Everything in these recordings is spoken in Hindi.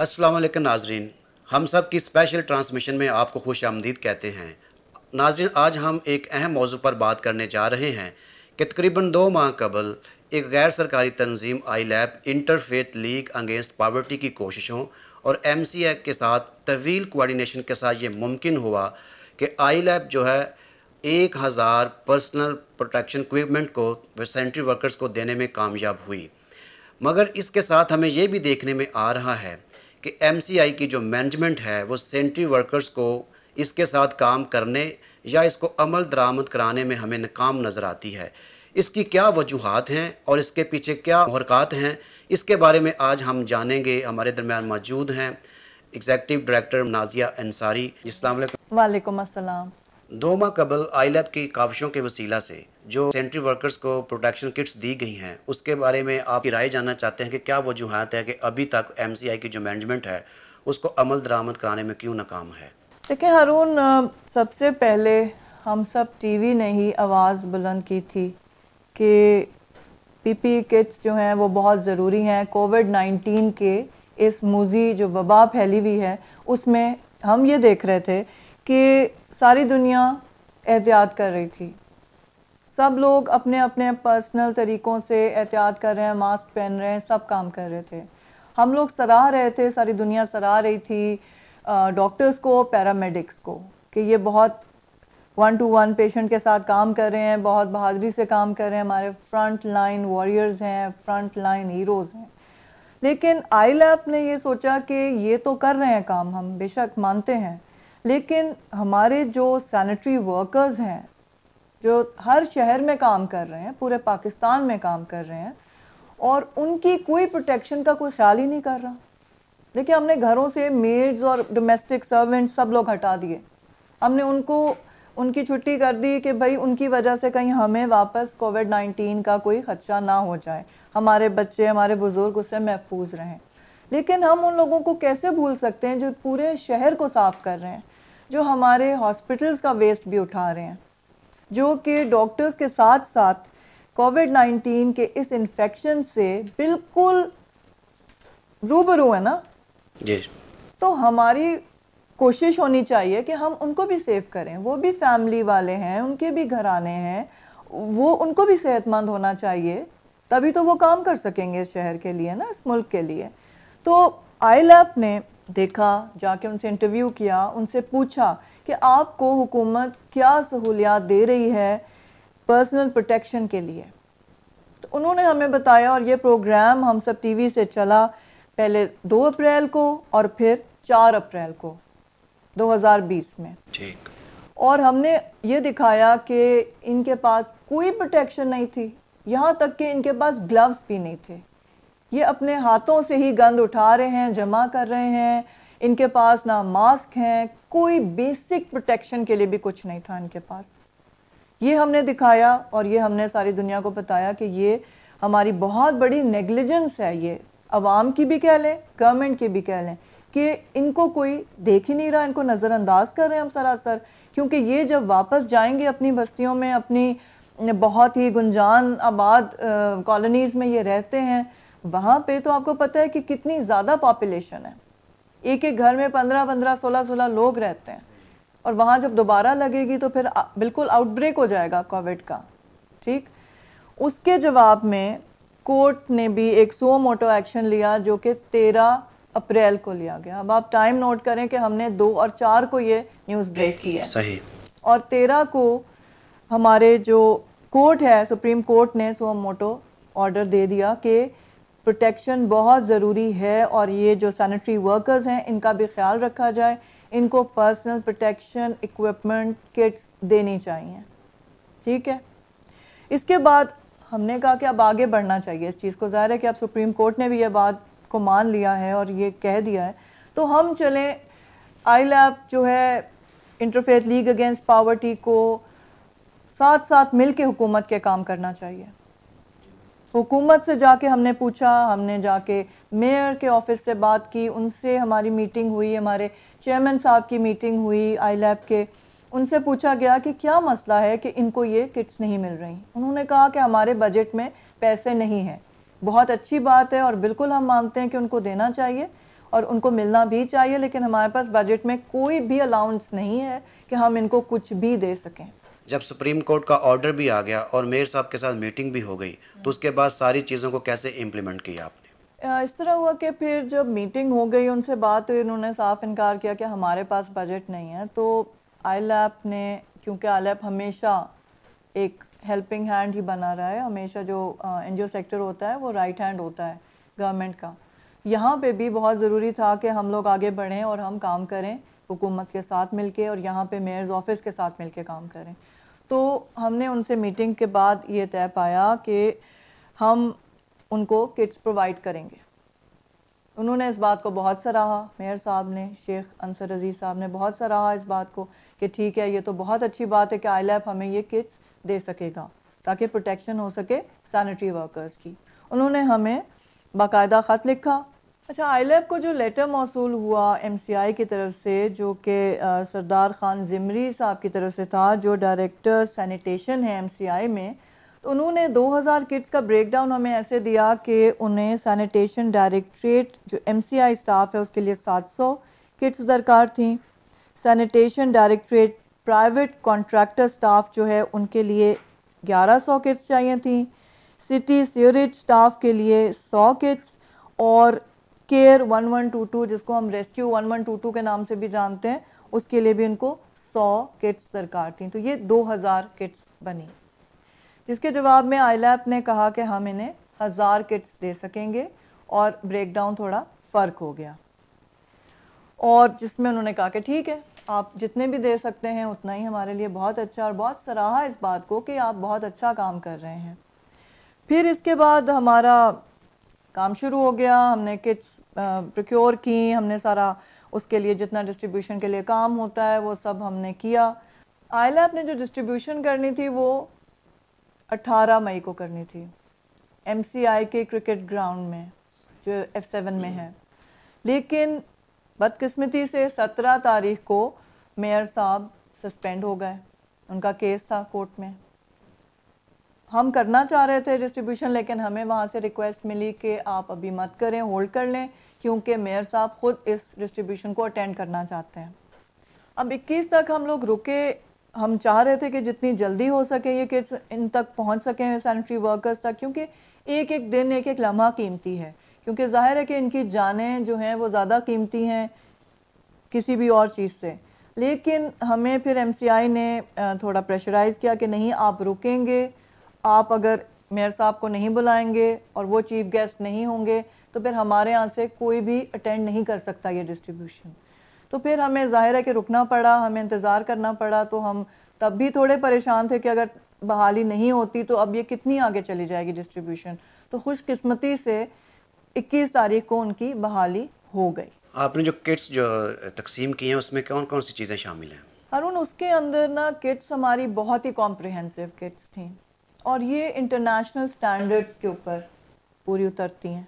अस्सलाम वालेकुम नाजरीन, हम सब की स्पेशल ट्रांसमिशन में आपको खुश आमदीद कहते हैं। नाजरीन, आज हम एक अहम मौजू पर बात करने जा रहे हैं कि तकरीबन 2 माह कबल एक गैर सरकारी तंजीम I Lab Interfaith League Against Poverty की कोशिशों और MCA के साथ तवील कोऑर्डिनेशन के साथ ये मुमकिन हुआ कि आई लैब जो है 1000 पर्सनल प्रोटेक्शन इक्विपमेंट को सेंट्री वर्कर्स को देने में कामयाब हुई। मगर इसके साथ हमें ये भी देखने में आ रहा है कि MCI की जो मैनेजमेंट है वो सेंट्री वर्कर्स को इसके साथ काम करने या इसको अमल दरामद कराने में हमें नाकाम नज़र आती है। इसकी क्या वजूहात हैं और इसके पीछे क्या महरक़ात हैं, इसके बारे में आज हम जानेंगे। हमारे दरमियान मौजूद हैं एग्जीक्यूटिव डायरेक्टर नाजिया अंसारी। अस्सलाम वालेकुम। वालेकुम अस्सलाम। 2 माह कबल आई लैब की काविशों के वसीला से जो सेंट्री वर्कर्स को प्रोटेक्शन किट्स दी गई हैं, उसके बारे में आपकी राय जानना चाहते हैं कि क्या वजूहात है कि अभी तक MCI की जो मैनेजमेंट है उसको अमल दरामद कराने में क्यों नाकाम है? देखिए हारून, सबसे पहले हम सब टीवी ने ही आवाज़ बुलंद की थी कि PPE किट्स जो हैं वो बहुत ज़रूरी हैं। कोविड-19 के इस मूजी जो वबा फैली हुई है उसमें हम ये देख रहे थे कि सारी दुनिया एहतियात कर रही थी। सब लोग अपने अपने पर्सनल तरीक़ों से एहतियात कर रहे हैं, मास्क पहन रहे हैं, सब काम कर रहे थे। हम लोग सराह रहे थे, सारी दुनिया सराह रही थी डॉक्टर्स को, पैरामेडिक्स को, कि ये बहुत 1-to-1 पेशेंट के साथ काम कर रहे हैं, बहुत बहादुरी से काम कर रहे हैं, हमारे फ्रंट लाइन वॉरियर्स हैं, फ्रंट लाइन हीरोज़ हैं। लेकिन आई लैब ने ये सोचा कि ये तो कर रहे हैं काम, हम बेशक मानते हैं, लेकिन हमारे जो सैनिटरी वर्कर्स हैं जो हर शहर में काम कर रहे हैं, पूरे पाकिस्तान में काम कर रहे हैं, और उनकी कोई प्रोटेक्शन का कोई ख्याल ही नहीं कर रहा। देखिए, हमने घरों से मेड्स और डोमेस्टिक सर्वेंट्स सब लोग हटा दिए। हमने उनकी छुट्टी कर दी कि भाई उनकी वजह से कहीं हमें वापस कोविड-19 का कोई खदशा ना हो जाए, हमारे बच्चे, हमारे बुज़ुर्ग उससे महफूज रहें। लेकिन हम उन लोगों को कैसे भूल सकते हैं जो पूरे शहर को साफ़ कर रहे हैं, जो हमारे हॉस्पिटल्स का वेस्ट भी उठा रहे हैं, जो कि डॉक्टर्स के साथ साथ कोविड-19 के इस इन्फेक्शन से बिल्कुल रूबरू है ना। जी। तो हमारी कोशिश होनी चाहिए कि हम उनको भी सेव करें। वो भी फैमिली वाले हैं, उनके भी घराने हैं, वो उनको भी सेहतमंद होना चाहिए, तभी तो वो काम कर सकेंगे इस शहर के लिए ना, इस मुल्क के लिए। तो आई लैब ने देखा, जाके उनसे इंटरव्यू किया, उनसे पूछा कि आपको हुकूमत क्या सहूलियात दे रही है पर्सनल प्रोटेक्शन के लिए। तो उन्होंने हमें बताया, और ये प्रोग्राम हम सब टीवी से चला, पहले 2 अप्रैल को और फिर 4 अप्रैल को 2020 में। ठीक। और हमने ये दिखाया कि इनके पास कोई प्रोटेक्शन नहीं थी, यहाँ तक कि इनके पास ग्लव्स भी नहीं थे। ये अपने हाथों से ही गंद उठा रहे हैं, जमा कर रहे हैं। इनके पास ना मास्क हैं, कोई बेसिक प्रोटेक्शन के लिए भी कुछ नहीं था इनके पास। ये हमने दिखाया और ये हमने सारी दुनिया को बताया कि ये हमारी बहुत बड़ी नेग्लिजेंस है। ये अवाम की भी कह लें, गवर्नमेंट की भी कह लें, कि इनको कोई देख ही नहीं रहा, इनको नज़रअंदाज कर रहे हैं हम सरासर। क्योंकि ये जब वापस जाएंगे अपनी बस्तियों में, अपनी बहुत ही गुंजान आबाद कॉलोनीज़ में ये रहते हैं, वहाँ पे तो आपको पता है कि कितनी ज़्यादा पॉपुलेशन है। एक एक घर में 15-15, 16-16 लोग रहते हैं, और वहाँ जब दोबारा लगेगी तो फिर बिल्कुल आउटब्रेक हो जाएगा कोविड का। ठीक, उसके जवाब में कोर्ट ने भी एक सो मोटो एक्शन लिया, जो कि 13 अप्रैल को लिया गया। अब आप टाइम नोट करें कि हमने 2 और 4 को ये न्यूज़ ब्रेक की है। सही। और 13 को हमारे जो कोर्ट है, सुप्रीम कोर्ट ने सो मोटो ऑर्डर दे दिया कि प्रोटेक्शन बहुत ज़रूरी है, और ये जो सैनिटरी वर्कर्स हैं इनका भी ख्याल रखा जाए, इनको पर्सनल प्रोटेक्शन इक्विपमेंट किट्स देनी चाहिए। ठीक है, इसके बाद हमने कहा कि अब आगे बढ़ना चाहिए इस चीज़ को। ज़ाहिर है कि अब सुप्रीम कोर्ट ने भी ये बात को मान लिया है और ये कह दिया है, तो हम चलें आई लैब जो है इंटरफेथ लीग अगेंस्ट पावर्टी को साथ साथ मिल के हुकूमत के काम करना चाहिए। हुकूमत से जाके हमने पूछा, हमने जाके मेयर के ऑफिस से बात की, उनसे हमारी मीटिंग हुई, हमारे चेयरमैन साहब की मीटिंग हुई आई लैब के। उनसे पूछा गया कि क्या मसला है कि इनको ये किट्स नहीं मिल रही। उन्होंने कहा कि हमारे बजट में पैसे नहीं हैं। बहुत अच्छी बात है और बिल्कुल हम मानते हैं कि उनको देना चाहिए। और उनको मिलना भी चाहिए, लेकिन हमारे पास बजट में कोई भी अलाउंस नहीं है कि हम इनको कुछ भी दे सकें। जब सुप्रीम कोर्ट का ऑर्डर भी आ गया और मेयर साहब के साथ मीटिंग भी हो गई, तो उसके बाद सारी चीज़ों को कैसे इम्प्लीमेंट किया आपने? इस तरह हुआ कि फिर जब मीटिंग हो गई उनसे बात हुई, उन्होंने साफ इनकार किया कि हमारे पास बजट नहीं है। तो आईलैप ने, क्योंकि आईलैप हमेशा एक हेल्पिंग हैंड ही बना रहा है, हमेशा जो एनजीओ सेक्टर होता है वो राइट हैंड होता है गवर्नमेंट का, यहाँ पे भी बहुत ज़रूरी था कि हम लोग आगे बढ़ें और हम काम करें हुकूमत के साथ मिलके और यहाँ पे मेयर्स ऑफिस के साथ मिलके काम करें। तो हमने उनसे मीटिंग के बाद ये तय पाया कि हम उनको किट्स प्रोवाइड करेंगे। उन्होंने इस बात को बहुत सराहा, मेयर साहब ने, शेख अंसर अजीज़ साहब ने बहुत सराहा इस बात को कि ठीक है, ये तो बहुत अच्छी बात है कि आईलैप हमें ये किट्स दे सकेगा ताकि प्रोटेक्शन हो सके सैनिटरी वर्कर्स की। उन्होंने हमें बाकायदा ख़त लिखा। अच्छा, आईलैप को जो लेटर मौसूल हुआ एमसीआई की तरफ से, जो कि सरदार खान ज़िमरी साहब की तरफ से था, जो डायरेक्टर सैनिटेशन है एमसीआई में, तो उन्होंने 2000 किट्स का ब्रेकडाउन हमें ऐसे दिया कि उन्हें सैनिटेशन डायरेक्टरेट जो एमसीआई स्टाफ है उसके लिए 700 किट्स दरकार थी। Sanitation directorate private contractor staff जो है उनके लिए 1100 किट्स चाहिए थी। सिटी सीवरेज स्टाफ के लिए 100 किट्स और केयर 1122 जिसको हम रेस्क्यू 1122 के नाम से भी जानते हैं, उसके लिए भी उनको 100 किट्स दरकार थी। तो ये 2000 किट्स बनी, जिसके जवाब में आईलैप ने कहा कि हम इन्हें 1000 किट्स दे सकेंगे और ब्रेकडाउन थोड़ा फ़र्क हो गया, और जिसमें उन्होंने कहा कि ठीक है, आप जितने भी दे सकते हैं उतना ही हमारे लिए बहुत अच्छा, और बहुत सराहा इस बात को कि आप बहुत अच्छा काम कर रहे हैं। फिर इसके बाद हमारा काम शुरू हो गया, हमने किट्स प्रोक्योर की, हमने सारा उसके लिए जितना डिस्ट्रीब्यूशन के लिए काम होता है वो सब हमने किया। आईलैप ने जो डिस्ट्रीब्यूशन करनी थी वो 18 मई को करनी थी एमसीआई के क्रिकेट ग्राउंड में जो F7 में है, लेकिन बदकिस्मती से 17 तारीख को मेयर साहब सस्पेंड हो गए, उनका केस था कोर्ट में। हम करना चाह रहे थे डिस्ट्रीब्यूशन, लेकिन हमें वहाँ से रिक्वेस्ट मिली कि आप अभी मत करें, होल्ड कर लें, क्योंकि मेयर साहब खुद इस डिस्ट्रीब्यूशन को अटेंड करना चाहते हैं। अब 21 तक हम लोग रुके, हम चाह रहे थे कि जितनी जल्दी हो सके ये किट्स इन तक पहुंच सकें सैनिटरी वर्कर्स तक, क्योंकि एक एक दिन एक एक लम्हा कीमती है, क्योंकि जाहिर है कि इनकी जानें जो हैं वो ज़्यादा कीमती हैं किसी भी और चीज़ से। लेकिन हमें फिर एमसीआई ने थोड़ा प्रेशराइज़ किया कि नहीं, आप रुकेंगे, आप अगर मेयर साहब को नहीं बुलाएंगे और वो चीफ गेस्ट नहीं होंगे तो फिर हमारे यहाँ से कोई भी अटेंड नहीं कर सकता ये डिस्ट्रीब्यूशन। तो फिर हमें ज़ाहिर है कि रुकना पड़ा, हमें इंतज़ार करना पड़ा। तो हम तब भी थोड़े परेशान थे कि अगर बहाली नहीं होती तो अब ये कितनी आगे चली जाएगी डिस्ट्रीब्यूशन। तो खुशकिस्मती से 21 तारीख को उनकी बहाली हो गई। आपने जो किट्स जो तकसीम की हैं उसमें कौन कौन सी चीज़ें शामिल हैं? अरुण, उसके अंदर ना किट्स हमारी बहुत ही कॉम्प्रिहेंसिव किट्स थी और ये इंटरनेशनल स्टैंडर्ड्स के ऊपर पूरी उतरती हैं।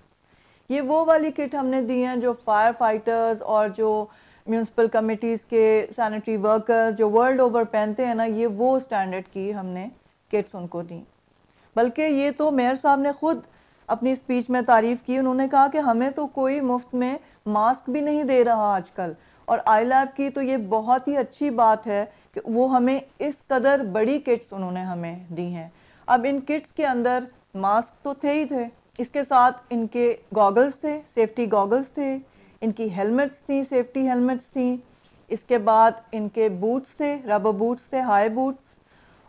ये वो वाली किट हमने दी हैं जो फायर फाइटर्स और जो म्यूनसिपल कमिटीज़ के सैनिटरी वर्कर्स जो वर्ल्ड ओवर पहनते हैं ना, ये वो स्टैंडर्ड की हमने किट्स उनको दी। बल्कि ये तो मेयर साहब ने खुद अपनी स्पीच में तारीफ़ की, उन्होंने कहा कि हमें तो कोई मुफ्त में मास्क भी नहीं दे रहा आजकल, और आईलैप की तो ये बहुत ही अच्छी बात है कि वो हमें इस कदर बड़ी किट्स उन्होंने हमें दी हैं। अब इन किट्स के अंदर मास्क तो थे ही थे, इसके साथ इनके गॉगल्स थे, सेफ्टी गॉगल्स थे, इनकी हेलमेट्स थी, सेफ्टी हेलमेट्स थी, इसके बाद इनके बूट्स थे, रबर बूट्स थे, हाई बूट्स,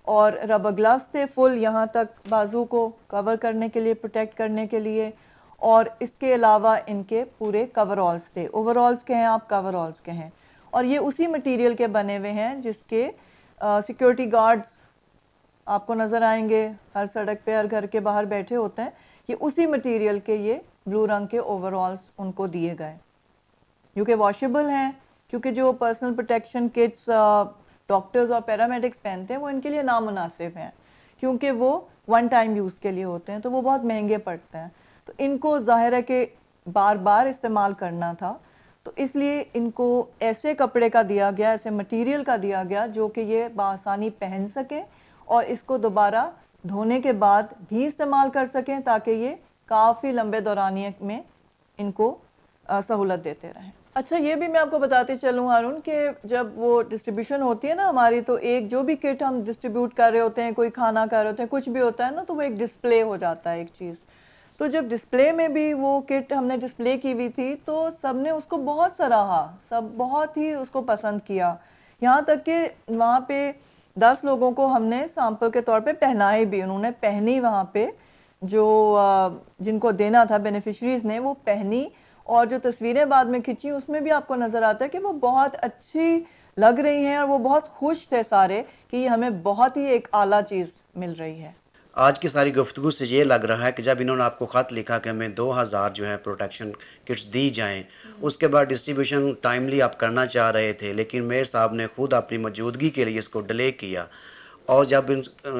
और रबर ग्लव्स थे फुल यहाँ तक बाजू को कवर करने के लिए, प्रोटेक्ट करने के लिए। और इसके अलावा इनके पूरे कवरऑल्स थे, ओवरऑल्स के हैं आप, कवरऑल्स के हैं, और ये उसी मटेरियल के बने हुए हैं जिसके सिक्योरिटी गार्ड्स आपको नज़र आएंगे, हर सड़क पे हर घर के बाहर बैठे होते हैं, ये उसी मटेरियल के ये ब्लू रंग के ओवरऑल्स उनको दिए गए, जो कि वॉशेबल हैं, क्योंकि जो पर्सनल प्रोटेक्शन किट्स डॉक्टर्स और पैरामेडिक्स पहनते हैं वो इनके लिए नामुनासिब हैं, क्योंकि वो वन टाइम यूज़ के लिए होते हैं, तो वो बहुत महंगे पड़ते हैं। तो इनको ज़ाहिर है कि बार बार इस्तेमाल करना था, तो इसलिए इनको ऐसे कपड़े का दिया गया, ऐसे मटेरियल का दिया गया जो कि ये बआसानी पहन सकें और इसको दोबारा धोने के बाद भी इस्तेमाल कर सकें, ताकि ये काफ़ी लंबे दौरानिए में इनको सहूलत देते रहें। अच्छा, ये भी मैं आपको बताती चलूँ हारून कि जब वो डिस्ट्रीब्यूशन होती है ना हमारी, तो एक जो भी किट हम डिस्ट्रीब्यूट कर रहे होते हैं, कोई खाना कर रहे होते हैं, कुछ भी होता है ना, तो वो एक डिस्प्ले हो जाता है एक चीज़। तो जब डिस्प्ले में भी वो किट हमने डिस्प्ले की हुई थी तो सब ने उसको बहुत सराहा, सब बहुत ही उसको पसंद किया। यहाँ तक कि वहाँ पे 10 लोगों को हमने सैंपल के तौर पे पहनाए भी, उन्होंने पहनी वहाँ पे, जो जिनको देना था बेनिफिशरीज़ ने वो पहनी, और जो तस्वीरें बाद में खिंची उसमें भी आपको नज़र आता है कि वो बहुत अच्छी लग रही हैं और वो बहुत खुश थे सारे कि ये हमें बहुत ही एक आला चीज़ मिल रही है। आज की सारी गुफ्तगू से ये लग रहा है कि जब इन्होंने आपको ख़त लिखा कि हमें 2000 जो है प्रोटेक्शन किट्स दी जाएं, उसके बाद डिस्ट्रीब्यूशन टाइमली आप करना चाह रहे थे, लेकिन मेयर साहब ने खुद अपनी मौजूदगी के लिए इसको डिले किया, और जब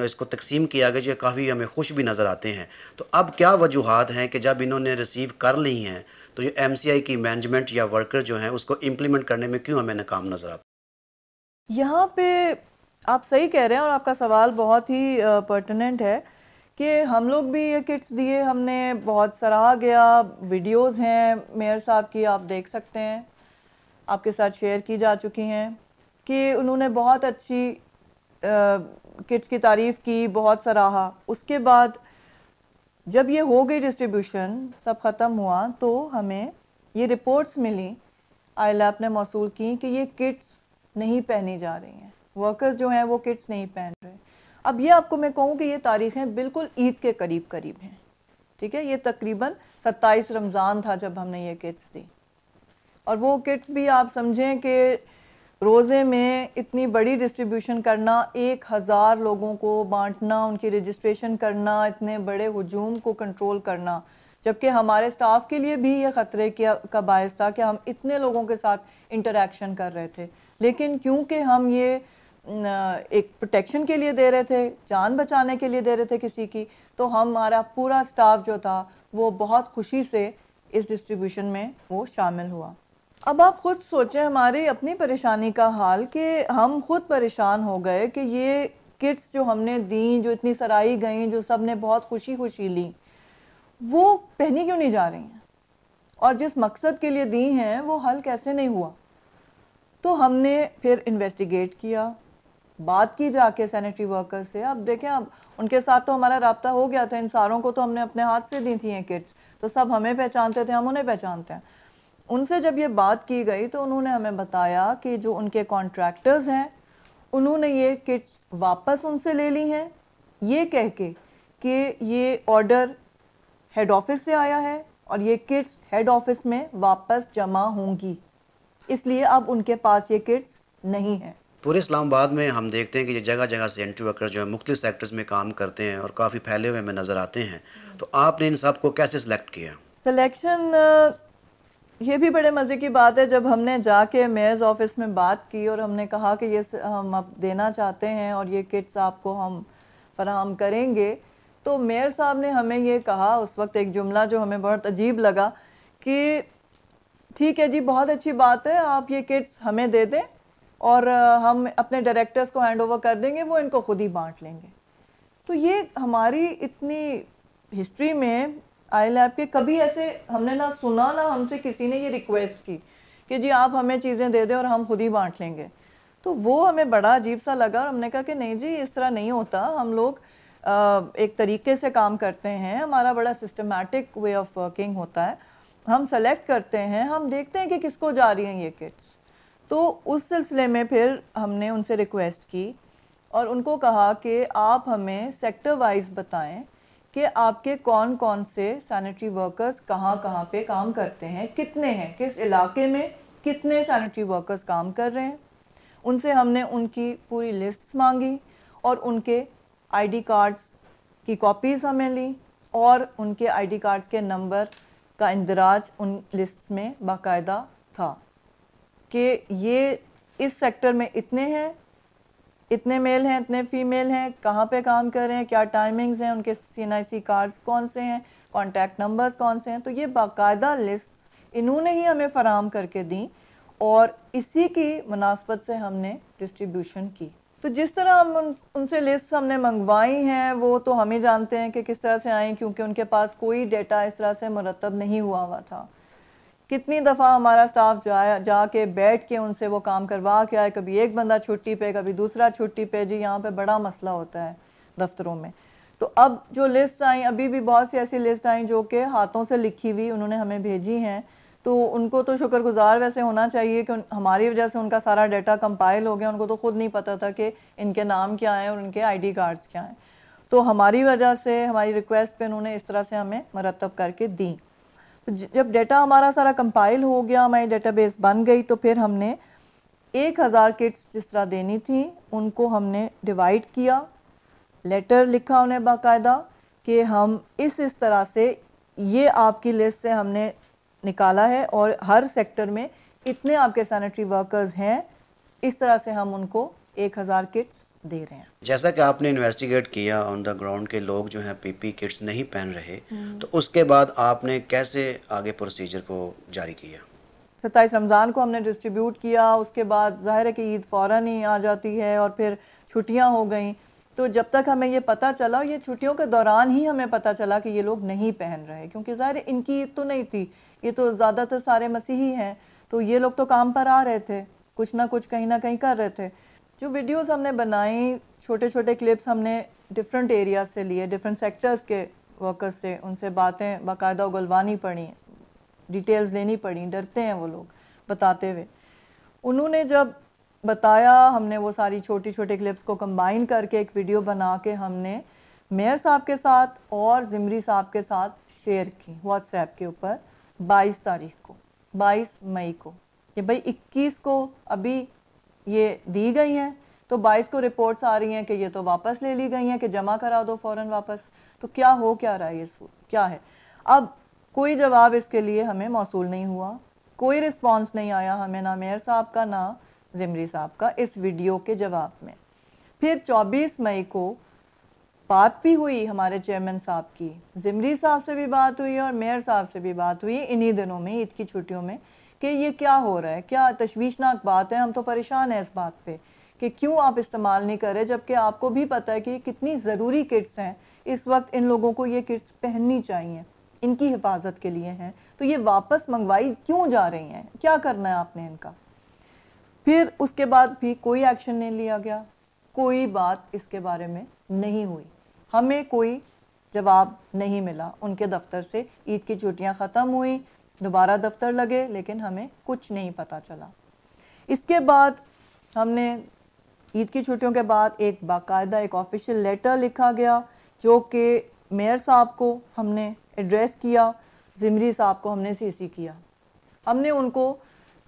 इसको तकसीम किया गया जो काफ़ी हमें खुश भी नज़र आते हैं। तो अब क्या वजूहात हैं कि जब इन्होंने रिसीव कर ली हैं तो ये MCI की मैनेजमेंट या वर्कर जो हैं उसको इम्प्लीमेंट करने में क्यों हमें नाकाम नज़र आता है? यहाँ पे आप सही कह रहे हैं और आपका सवाल बहुत ही पर्टिनेंट है कि हम लोग भी ये किट्स दिए, हमने बहुत सराहा गया। वीडियोस हैं मेयर साहब की, आप देख सकते हैं, आपके साथ शेयर की जा चुकी हैं कि उन्होंने बहुत अच्छी किट्स की तारीफ़ की, बहुत सराहा। उसके बाद जब ये हो गई डिस्ट्रीब्यूशन, सब ख़त्म हुआ, तो हमें ये रिपोर्ट्स मिली, ILAP ने मौसूल की कि ये किट्स नहीं पहनी जा रही हैं, वर्कर्स जो हैं वो किट्स नहीं पहन रहे। अब ये आपको मैं कहूँ कि ये तारीखें बिल्कुल ईद के करीब करीब हैं, ठीक है। ये तकरीबन 27 रमज़ान था जब हमने ये किट्स दी, और वो किट्स भी आप समझें कि रोज़े में इतनी बड़ी डिस्ट्रीब्यूशन करना, 1000 लोगों को बांटना, उनकी रजिस्ट्रेशन करना, इतने बड़े हुजूम को कंट्रोल करना, जबकि हमारे स्टाफ के लिए भी ये ख़तरे का बायस था कि हम इतने लोगों के साथ इंटरेक्शन कर रहे थे। लेकिन क्योंकि हम ये एक प्रोटेक्शन के लिए दे रहे थे, जान बचाने के लिए दे रहे थे किसी की, तो हमारा पूरा स्टाफ जो था वो बहुत खुशी से इस डिस्ट्रीब्यूशन में वो शामिल हुआ। अब आप खुद सोचें हमारी अपनी परेशानी का हाल, कि हम खुद परेशान हो गए कि ये किट्स जो हमने दी, जो इतनी सराही गई, जो सब ने बहुत खुशी खुशी ली, वो पहनी क्यों नहीं जा रही हैं, और जिस मकसद के लिए दी हैं वो हल कैसे नहीं हुआ। तो हमने फिर इन्वेस्टिगेट किया, बात की जाके सैनिटरी वर्कर्स से। अब देखें, अब उनके साथ तो हमारा राब्ता हो गया था, इन सारों को तो हमने अपने हाथ से दी थी ये किट्स, तो सब हमें पहचानते थे, हम उन्हें पहचानते हैं। उनसे जब ये बात की गई तो उन्होंने हमें बताया कि जो उनके कॉन्ट्रैक्टर्स हैं उन्होंने ये किट्स वापस उनसे ले ली हैं, ये कह के कि ये ऑर्डर हेड ऑफिस से आया है और ये किट्स हेड ऑफिस में वापस जमा होंगी, इसलिए अब उनके पास ये किट्स नहीं है। पूरे इस्लामाबाद में हम देखते हैं कि ये जगह जगह से एंट्री वर्कर जो है मुख्तलिफ सेक्टर्स में काम करते हैं और काफ़ी फैले हुए हमें नज़र आते हैं, तो आपने इन सब को कैसे सिलेक्ट किया? सिलेक्शन, ये भी बड़े मज़े की बात है, जब हमने जाके मेयर्स ऑफिस में बात की और हमने कहा कि ये हम अब देना चाहते हैं और ये किट्स आपको हम फराहम करेंगे, तो मेयर साहब ने हमें ये कहा उस वक्त एक जुमला जो हमें बहुत अजीब लगा कि ठीक है जी, बहुत अच्छी बात है, आप ये किट्स हमें दे दें और हम अपने डायरेक्टर्स को हैंड ओवर कर देंगे, वो इनको खुद ही बांट लेंगे। तो ये हमारी इतनी हिस्ट्री में ILAP के कभी ऐसे हमने ना सुना, ना हमसे किसी ने ये रिक्वेस्ट की कि जी आप हमें चीज़ें दे दें और हम खुद ही बांट लेंगे। तो वो हमें बड़ा अजीब सा लगा और हमने कहा कि नहीं जी, इस तरह नहीं होता, हम लोग एक तरीके से काम करते हैं, हमारा बड़ा सिस्टमैटिक वे ऑफ वर्किंग होता है, हम सेलेक्ट करते हैं, हम देखते हैं कि किसको जा रही हैं ये किट्स। तो उस सिलसिले में फिर हमने उनसे रिक्वेस्ट की और उनको कहा कि आप हमें सेक्टर वाइज बताएं कि आपके कौन कौन से सैनिटरी वर्कर्स कहाँ कहाँ पे काम करते हैं, कितने हैं, किस इलाके में कितने सैनिटरी वर्कर्स काम कर रहे हैं। उनसे हमने उनकी पूरी लिस्ट्स मांगी और उनके ID कार्ड्स की कॉपीज़ हमें ली और उनके ID कार्ड्स के नंबर का इंदराज उन लिस्ट्स में बाकायदा था कि ये इस सेक्टर में इतने हैं, इतने मेल हैं, इतने फीमेल हैं, कहाँ पे काम कर रहे हैं, क्या टाइमिंग्स हैं, उनके CNIC कार्ड्स कौन से हैं, कॉन्टैक्ट नंबर्स कौन से हैं। तो ये बाकायदा लिस्ट्स इन्होंने ही हमें फ़राहम करके दी और इसी की मुनासबत से हमने डिस्ट्रीब्यूशन की। तो जिस तरह हम उनसे लिस्ट हमने मंगवाई हैं वो तो हम ही जानते हैं कि किस तरह से आई, क्योंकि उनके पास कोई डेटा इस तरह से मुरतब नहीं हुआ था कितनी दफ़ा हमारा स्टाफ जाके बैठ के उनसे वो काम करवा के आए, कभी एक बंदा छुट्टी पे, कभी दूसरा छुट्टी पे। जी यहाँ पे बड़ा मसला होता है दफ्तरों में। तो अब जो लिस्ट आई, अभी भी बहुत सी ऐसी लिस्ट आई जो कि हाथों से लिखी हुई उन्होंने हमें भेजी हैं, तो उनको तो शुक्रगुजार वैसे होना चाहिए कि हमारी वजह से उनका सारा डाटा कंपाइल हो गया। उनको तो खुद नहीं पता था कि इनके नाम क्या हैं और उनके आईडी कार्ड्स क्या हैं। तो हमारी वजह से, हमारी रिक्वेस्ट पे उन्होंने इस तरह से हमें मरतब करके दी। तो जब डाटा हमारा सारा कंपाइल हो गया, हमारी डेटाबेस बन गई, तो फिर हमने 1000 किट्स जिस तरह देनी थी उनको हमने डिवाइड किया, लेटर लिखा उन्हें बाकायदा कि हम इस तरह से, ये आपकी लिस्ट से हमने निकाला है और हर सेक्टर में इतने आपके सैनिटरी वर्कर्स हैं, इस तरह से हम उनको 1000 किट्स दे रहे हैं। जैसा कि आपने इन्वेस्टिगेट किया ऑन द ग्राउंड के लोग जो हैं पीपी किट्स नहीं पहन रहे, तो उसके बाद आपने कैसे आगे प्रोसीजर को जारी किया? 27 रमज़ान को हमने डिस्ट्रीब्यूट किया। उसके बाद ज़ाहिर है कि ईद फ़ौरन ही आ जाती है और फिर छुट्टियां हो गई। तो जब तक हमें ये पता चला, ये छुट्टियों के दौरान ही हमें पता चला कि ये लोग नहीं पहन रहे, क्योंकि ज़ाहिर है इनकी ईद तो नहीं थी, ये तो ज़्यादातर सारे मसीही हैं, तो ये लोग तो काम पर आ रहे थे, कुछ ना कुछ कहीं ना कहीं कर रहे थे। जो वीडियोस हमने बनाई, छोटे छोटे क्लिप्स हमने डिफरेंट एरिया से लिए, डिफरेंट सेक्टर्स के वर्कर्स से, उनसे बातें बाकायदा उगलवानी पड़ी, डिटेल्स लेनी पड़ी, डरते हैं वो लोग बताते हुए। उन्होंने जब बताया, हमने वो सारी छोटी छोटी क्लिप्स को कंबाइन करके एक वीडियो बना के हमने मेयर साहब के साथ और ज़िमरी साहब के साथ शेयर की व्हाट्सएप के ऊपर 22 तारीख को, 22 मई को। ये भाई 21 को अभी ये दी गई हैं, तो 22 को रिपोर्ट्स आ रही हैं कि ये तो वापस ले ली गई हैं, कि जमा करा दो फ़ौरन वापस। तो क्या हो क्या रहा है, ये क्या है? अब कोई जवाब इसके लिए हमें मौसूल नहीं हुआ, कोई रिस्पॉन्स नहीं आया हमें, ना मेयर साहब का ना ज़िमरी साहब का, इस वीडियो के जवाब में। फिर 24 मई को बात भी हुई हमारे चेयरमैन साहब की, ज़िमरी साहब से भी बात हुई और मेयर साहब से भी बात हुई इन्हीं दिनों में, ईद की छुट्टियों में, कि ये क्या हो रहा है, क्या तशवीशनाक बात है, हम तो परेशान हैं इस बात पे कि क्यों आप इस्तेमाल नहीं कर रहे, जबकि आपको भी पता है कि कितनी ज़रूरी किट्स हैं इस वक्त, इन लोगों को ये किट्स पहननी चाहिए, इनकी हिफाजत के लिए हैं, तो ये वापस मंगवाई क्यों जा रही हैं, क्या करना है आपने इनका? फिर उसके बाद भी कोई एक्शन नहीं लिया गया, कोई बात इसके बारे में नहीं हुई, हमें कोई जवाब नहीं मिला उनके दफ्तर से। ईद की छुट्टियां ख़त्म हुई, दोबारा दफ्तर लगे, लेकिन हमें कुछ नहीं पता चला। इसके बाद हमने ईद की छुट्टियों के बाद एक बाकायदा एक ऑफिशियल लेटर लिखा गया, जो कि मेयर साहब को हमने एड्रेस किया, ज़िमरी साहब को हमने सीसी किया। हमने उनको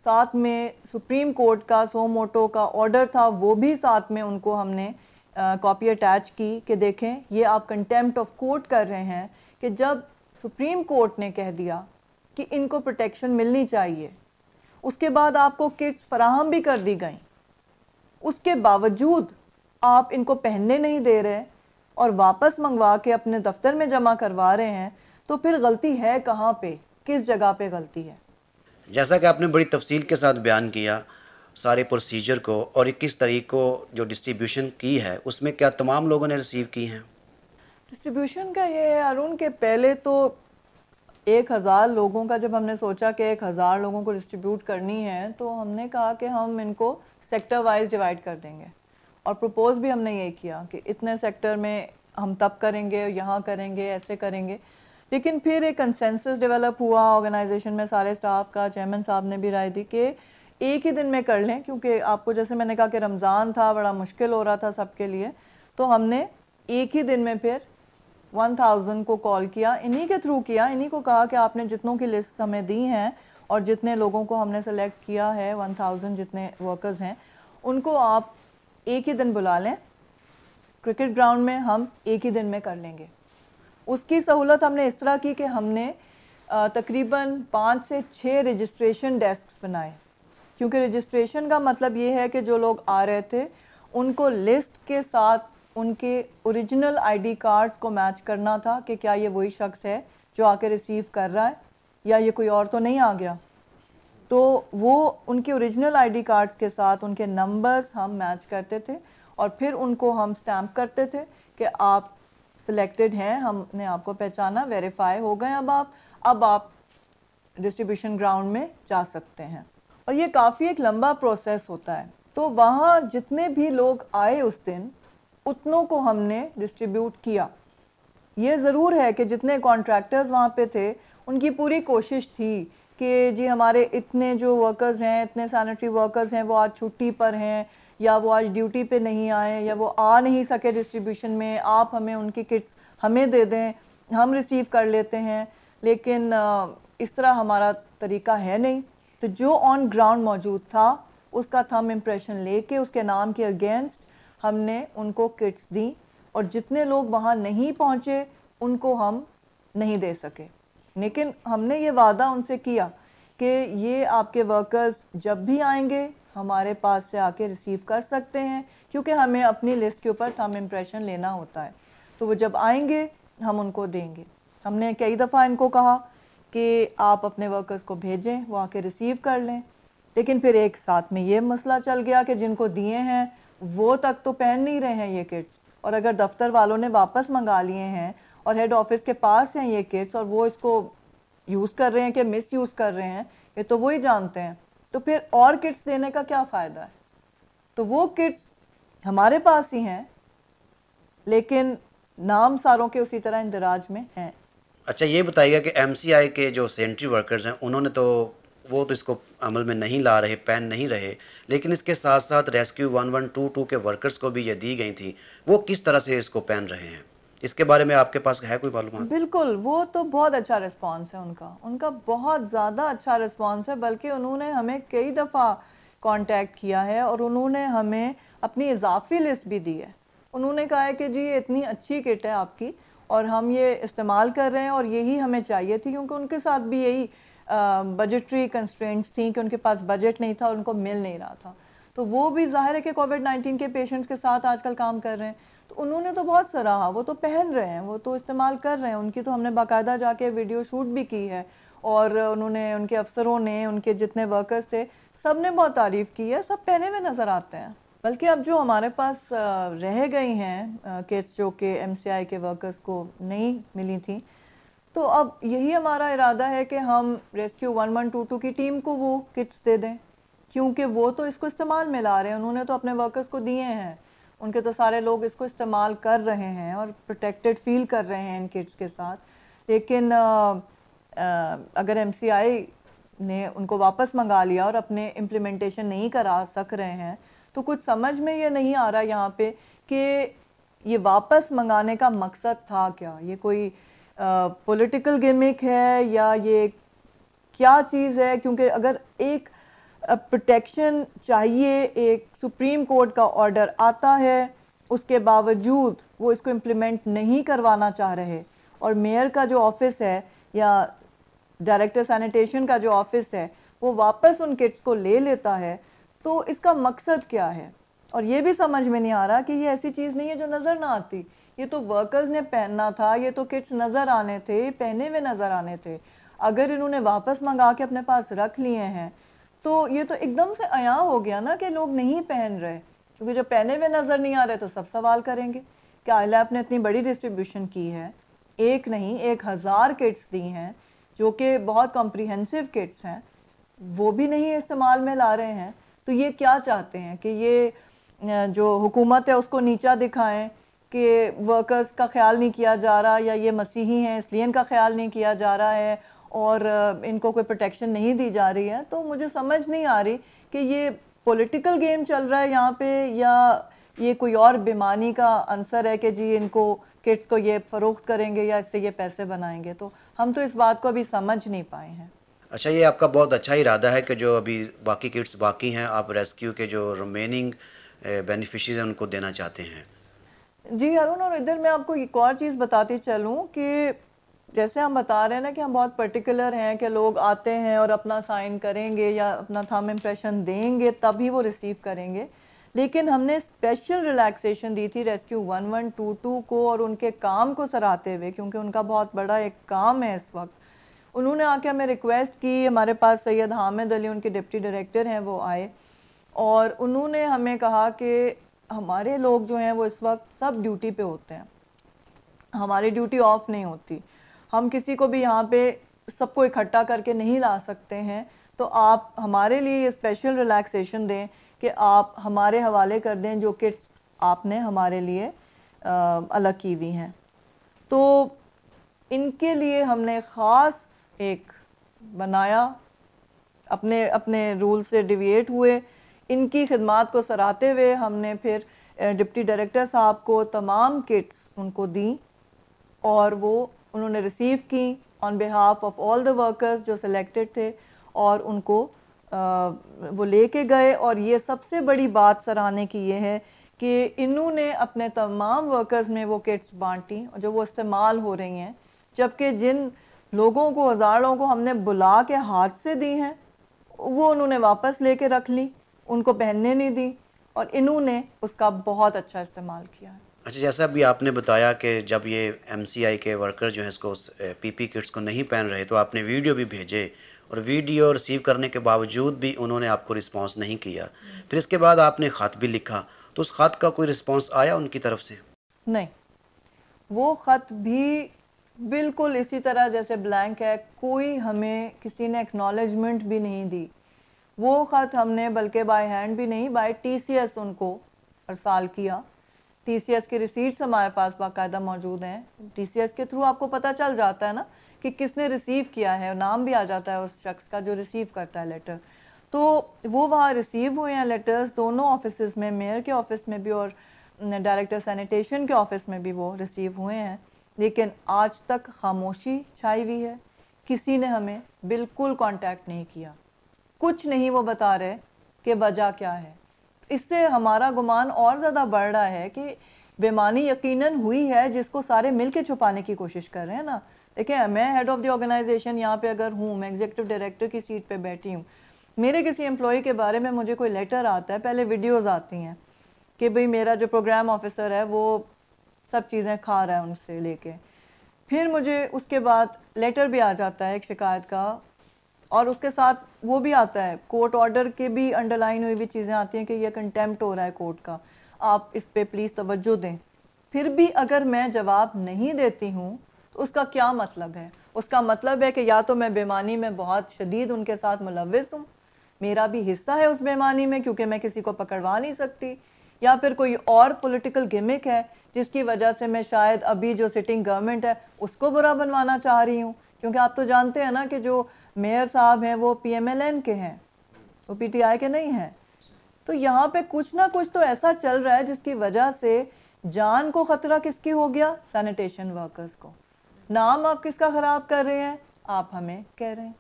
साथ में सुप्रीम कोर्ट का सो मोटो का ऑर्डर था, वो भी साथ में उनको हमने कॉपी अटैच की कि देखें ये आप कंटेम्प्ट ऑफ कोर्ट कर रहे हैं, कि जब सुप्रीम कोर्ट ने कह दिया कि इनको प्रोटेक्शन मिलनी चाहिए, उसके बाद आपको किट्स फराहम भी कर दी गई, उसके बावजूद आप इनको पहनने नहीं दे रहे और वापस मंगवा के अपने दफ्तर में जमा करवा रहे हैं, तो फिर गलती है कहाँ पे, किस जगह पे गलती है? जैसा कि आपने बड़ी तफसील के साथ बयान किया सारे प्रोसीजर को, और 21 तारीख को जो डिस्ट्रीब्यूशन की है उसमें क्या तमाम लोगों ने रिसीव की हैं? डिस्ट्रीब्यूशन का ये है अरुण के, पहले तो 1000 लोगों का जब हमने सोचा कि 1000 लोगों को डिस्ट्रीब्यूट करनी है, तो हमने कहा कि हम इनको सेक्टर वाइज डिवाइड कर देंगे, और प्रपोज भी हमने ये किया कि इतने सेक्टर में हम तब करेंगे, यहाँ करेंगे, ऐसे करेंगे। लेकिन फिर एक कंसेंसस डेवलप हुआ ऑर्गेनाइजेशन में सारे स्टाफ का, चेयरमैन साहब ने भी राय दी कि एक ही दिन में कर लें, क्योंकि आपको जैसे मैंने कहा कि रमज़ान था, बड़ा मुश्किल हो रहा था सबके लिए, तो हमने एक ही दिन में फिर 1000 को कॉल किया, इन्हीं के थ्रू किया, इन्हीं को कहा कि आपने जितनों की लिस्ट हमें दी हैं और जितने लोगों को हमने सेलेक्ट किया है, 1000 जितने वर्कर्स हैं, उनको आप एक ही दिन बुला लें, क्रिकेट ग्राउंड में हम एक ही दिन में कर लेंगे। उसकी सहूलत हमने इस तरह की कि हमने तकरीबन 5 से 6 रजिस्ट्रेशन डेस्क्स बनाए, क्योंकि रजिस्ट्रेशन का मतलब ये है कि जो लोग आ रहे थे उनको लिस्ट के साथ उनके ओरिजिनल आईडी कार्ड्स को मैच करना था कि क्या ये वही शख्स है जो आके रिसीव कर रहा है या ये कोई और तो नहीं आ गया। तो वो उनके ओरिजिनल आईडी कार्ड्स के साथ उनके नंबर्स हम मैच करते थे और फिर उनको हम स्टैम्प करते थे कि आप सिलेक्टेड हैं, हमने आपको पहचाना, वेरीफाई हो गए अब आप डिस्ट्रीब्यूशन ग्राउंड में जा सकते हैं। और ये काफ़ी एक लंबा प्रोसेस होता है। तो वहाँ जितने भी लोग आए उस दिन, उतनों को हमने डिस्ट्रीब्यूट किया। ये ज़रूर है कि जितने कॉन्ट्रैक्टर्स वहाँ पे थे, उनकी पूरी कोशिश थी कि जी हमारे इतने जो वर्कर्स हैं, इतने सैनिटरी वर्कर्स हैं, वो आज छुट्टी पर हैं या वो आज ड्यूटी पे नहीं आए या वो आ नहीं सके डिस्ट्रीब्यूशन में, आप हमें उनकी किट्स हमें दे दें, हम रिसीव कर लेते हैं। लेकिन इस तरह हमारा तरीका है नहीं। तो जो ऑन ग्राउंड मौजूद था, उसका थंब इम्प्रेशन लेके उसके नाम के अगेंस्ट हमने उनको किट्स दी, और जितने लोग वहाँ नहीं पहुँचे उनको हम नहीं दे सके। लेकिन हमने ये वादा उनसे किया कि ये आपके वर्कर्स जब भी आएंगे हमारे पास से आके रिसीव कर सकते हैं, क्योंकि हमें अपनी लिस्ट के ऊपर थंब इम्प्रेशन लेना होता है। तो वो जब आएंगे हम उनको देंगे। हमने कई दफ़ा इनको कहा कि आप अपने वर्कर्स को भेजें, वो आके रिसीव कर लें। लेकिन फिर एक साथ में ये मसला चल गया कि जिनको दिए हैं वो तक तो पहन नहीं रहे हैं ये किट्स, और अगर दफ्तर वालों ने वापस मंगा लिए हैं और हेड ऑफिस के पास हैं ये किट्स और वो इसको यूज़ कर रहे हैं कि मिस यूज़ कर रहे हैं, ये तो वही जानते हैं। तो फिर और किट्स देने का क्या फ़ायदा है? तो वो किट्स हमारे पास ही हैं, लेकिन नाम सारों के उसी तरह इंदराज में हैं। अच्छा, ये बताइएगा कि एमसीआई के जो सैनिटरी वर्कर्स हैं, उन्होंने तो वो तो इसको अमल में नहीं ला रहे, पहन नहीं रहे, लेकिन इसके साथ साथ रेस्क्यू 1122 के वर्कर्स को भी ये दी गई थी, वो किस तरह से इसको पहन रहे हैं? इसके बारे में आपके पास है कोई मालूमात? बिल्कुल, वो तो बहुत अच्छा रिस्पांस है उनका बहुत ज़्यादा अच्छा रिस्पांस है। बल्कि उन्होंने हमें कई दफ़ा कांटेक्ट किया है और उन्होंने हमें अपनी इजाफी लिस्ट भी दी है। उन्होंने कहा है कि जी ये इतनी अच्छी किट है आपकी और हम ये इस्तेमाल कर रहे हैं और यही हमें चाहिए थी, क्योंकि उनके साथ भी यही बजटरी कंस्ट्रेंट्स थी कि उनके पास बजट नहीं था, उनको मिल नहीं रहा था। तो वो भी ज़ाहिर है कि कोविड-19 के पेशेंट्स के साथ आजकल काम कर रहे हैं। तो उन्होंने तो बहुत सराहा, वो तो पहन रहे हैं, वो तो इस्तेमाल कर रहे हैं। उनकी तो हमने बाकायदा जाके वीडियो शूट भी की है, और उन्होंने, उनके अफसरों ने, उनके जितने वर्कर्स थे, सब ने बहुत तारीफ़ की है, सब पहने हुए नज़र आते हैं। बल्कि अब जो हमारे पास रह गई हैं किट्स जो कि एमसीआई के वर्कर्स को नहीं मिली थी, तो अब यही हमारा इरादा है कि हम रेस्क्यू 1122 की टीम को वो किट्स दे दें, क्योंकि वो तो इसको इस्तेमाल में ला रहे हैं, उन्होंने तो अपने वर्कर्स को दिए हैं, उनके तो सारे लोग इसको इस्तेमाल कर रहे हैं और प्रोटेक्टेड फील कर रहे हैं इन किट्स के साथ। लेकिन अगर एमसीआई ने उनको वापस मंगा लिया और अपने इम्प्लीमेंटेशन नहीं करा सक रहे हैं, तो कुछ समझ में ये नहीं आ रहा यहाँ पे कि ये वापस मंगाने का मकसद था क्या? ये कोई पॉलिटिकल गिमिक है या ये क्या चीज़ है? क्योंकि अगर एक प्रोटेक्शन चाहिए, एक सुप्रीम कोर्ट का ऑर्डर आता है, उसके बावजूद वो इसको इम्प्लीमेंट नहीं करवाना चाह रहे, और मेयर का जो ऑफिस है या डायरेक्टर सैनिटेशन का जो ऑफिस है वो वापस उन किट्स को ले लेता है, तो इसका मकसद क्या है? और ये भी समझ में नहीं आ रहा कि ये ऐसी चीज़ नहीं है जो नज़र ना आती। ये तो वर्कर्स ने पहनना था, ये तो किट्स नज़र आने थे, पहने हुए नज़र आने थे। अगर इन्होंने वापस मंगा के अपने पास रख लिए हैं, तो ये तो एकदम से अया हो गया ना कि लोग नहीं पहन रहे, क्योंकि जब पहने हुए नज़र नहीं आ रहे तो सब सवाल करेंगे कि आईलैब ने इतनी बड़ी डिस्ट्रीब्यूशन की है, एक नहीं 1000 किट्स दी हैं जो कि बहुत कॉम्प्रिहेंसिव किट्स हैं, वो भी नहीं इस्तेमाल में ला रहे हैं। तो ये क्या चाहते हैं कि ये जो हुकूमत है उसको नीचा दिखाएं कि वर्कर्स का ख्याल नहीं किया जा रहा, या ये मसीही हैं इसलिए इनका ख्याल नहीं किया जा रहा है और इनको कोई प्रोटेक्शन नहीं दी जा रही है। तो मुझे समझ नहीं आ रही कि ये पॉलिटिकल गेम चल रहा है यहाँ पे, या ये कोई और बेईमानी का आंसर है कि जी इनको किट्स को ये फ़रोख्त करेंगे या इससे ये पैसे बनाएंगे। तो हम तो इस बात को अभी समझ नहीं पाए हैं। अच्छा, ये आपका बहुत अच्छा इरादा है कि जो अभी बाकी किट्स बाकी हैं, आप रेस्क्यू के जो रिमेनिंग बेनिफिशरीज हैं उनको देना चाहते हैं। जी हारून, और इधर मैं आपको एक और चीज़ बताती चलूँ कि जैसे हम बता रहे हैं ना कि हम बहुत पर्टिकुलर हैं कि लोग आते हैं और अपना साइन करेंगे या अपना थंब इम्प्रेशन देंगे तभी वो रिसीव करेंगे, लेकिन हमने स्पेशल रिलैक्सेशन दी थी रेस्क्यू 1122 को और उनके काम को सराहते हुए, क्योंकि उनका बहुत बड़ा एक काम है इस वक्त। उन्होंने आके हमें रिक्वेस्ट की, हमारे पास सैयद हामिद अली उनके डिप्टी डायरेक्टर हैं, वो आए और उन्होंने हमें कहा कि हमारे लोग जो हैं वो इस वक्त सब ड्यूटी पे होते हैं, हमारी ड्यूटी ऑफ नहीं होती, हम किसी को भी यहाँ पे सबको इकट्ठा करके नहीं ला सकते हैं, तो आप हमारे लिए ये स्पेशल रिलैक्सेशन दें कि आप हमारे हवाले कर दें जो किट्स आपने हमारे लिए अलग की हुई हैं। तो इनके लिए हमने ख़ास एक बनाया, अपने अपने रूल से डिविएट हुए, इनकी खिदमात को सराहते हुए हमने फिर डिप्टी डायरेक्टर साहब को तमाम किट्स उनको दी और वो उन्होंने रिसीव की on behalf of all the workers जो सिलेक्टेड थे, और उनको वो लेके गए। और ये सबसे बड़ी बात सराहने की ये है कि इन्होंने अपने तमाम वर्कर्स में वो किट्स बांटी जो वो इस्तेमाल हो रही हैं, जबकि जिन लोगों को, हज़ारों को हमने बुला के हाथ से दी हैं, वो उन्होंने वापस लेके रख ली, उनको पहनने नहीं दी, और इन्होंने उसका बहुत अच्छा इस्तेमाल किया है। अच्छा, जैसा अभी आपने बताया कि जब ये एमसीआई के वर्कर जो हैं इसको पीपी किट्स को नहीं पहन रहे, तो आपने वीडियो भी भेजे और वीडियो रिसीव करने के बावजूद भी उन्होंने आपको रिस्पांस नहीं किया। फिर इसके बाद आपने ख़त भी लिखा, तो उस ख़त का कोई रिस्पांस आया उनकी तरफ से? नहीं, वो ख़त भी बिल्कुल इसी तरह जैसे ब्लैंक है, कोई हमें किसी ने एक्नॉलेजमेंट भी नहीं दी। वो ख़त हमने बल्कि बाय हैंड भी नहीं, बाय टीसीएस उनको अरसाल किया। टीसीएस की रिसीट्स हमारे पास बाकायदा मौजूद हैं। टीसीएस के थ्रू आपको पता चल जाता है ना कि किसने रिसीव किया है, नाम भी आ जाता है उस शख्स का जो रिसीव करता है लेटर। तो वो वहाँ रिसीव हुए हैं लेटर्स दोनों ऑफिस में, मेयर के ऑफिस में भी और डायरेक्टर सैनिटेशन के ऑफिस में भी वो रिसीव हुए हैं, लेकिन आज तक खामोशी छाई हुई है। किसी ने हमें बिल्कुल कांटेक्ट नहीं किया, कुछ नहीं वो बता रहे कि वजह क्या है। इससे हमारा गुमान और ज़्यादा बढ़ रहा है कि बेईमानी यकीनन हुई है, जिसको सारे मिल के छुपाने की कोशिश कर रहे हैं ना। देखिए, मैं हेड ऑफ़ द ऑर्गेनाइजेशन यहाँ पे अगर हूँ, मैं एग्जीक्यूटिव डायरेक्टर की सीट पे बैठी हूँ, मेरे किसी एम्प्लॉय के बारे में मुझे कोई लेटर आता है, पहले वीडियोज़ आती हैं कि भाई मेरा जो प्रोग्राम ऑफिसर है वो सब चीज़ें खा रहा है उनसे लेके, फिर मुझे उसके बाद लेटर भी आ जाता है एक शिकायत का, और उसके साथ वो भी आता है कोर्ट ऑर्डर के भी अंडरलाइन हुई भी चीज़ें आती हैं कि ये कंटेम्प्ट हो रहा है कोर्ट का, आप इस पे प्लीज़ तवज्जो दें। फिर भी अगर मैं जवाब नहीं देती हूँ तो उसका क्या मतलब है? उसका मतलब है कि या तो मैं बेईमानी में बहुत शदीद उनके साथ मुलव्विस हूँ, मेरा भी हिस्सा है उस बेईमानी में क्योंकि मैं किसी को पकड़वा नहीं सकती, या फिर कोई और पॉलिटिकल गिमिक है जिसकी वजह से मैं शायद अभी जो सिटिंग गवर्नमेंट है उसको बुरा बनवाना चाह रही हूँ। क्योंकि आप तो जानते हैं ना कि जो मेयर साहब हैं वो पीएमएलएन के हैं, वो पीटीआई के नहीं हैं। तो यहाँ पे कुछ ना कुछ तो ऐसा चल रहा है जिसकी वजह से जान को ख़तरा किसकी हो गया? सैनिटेशन वर्कर्स को। नाम आप किसका ख़राब कर रहे हैं? आप हमें कह रहे हैं।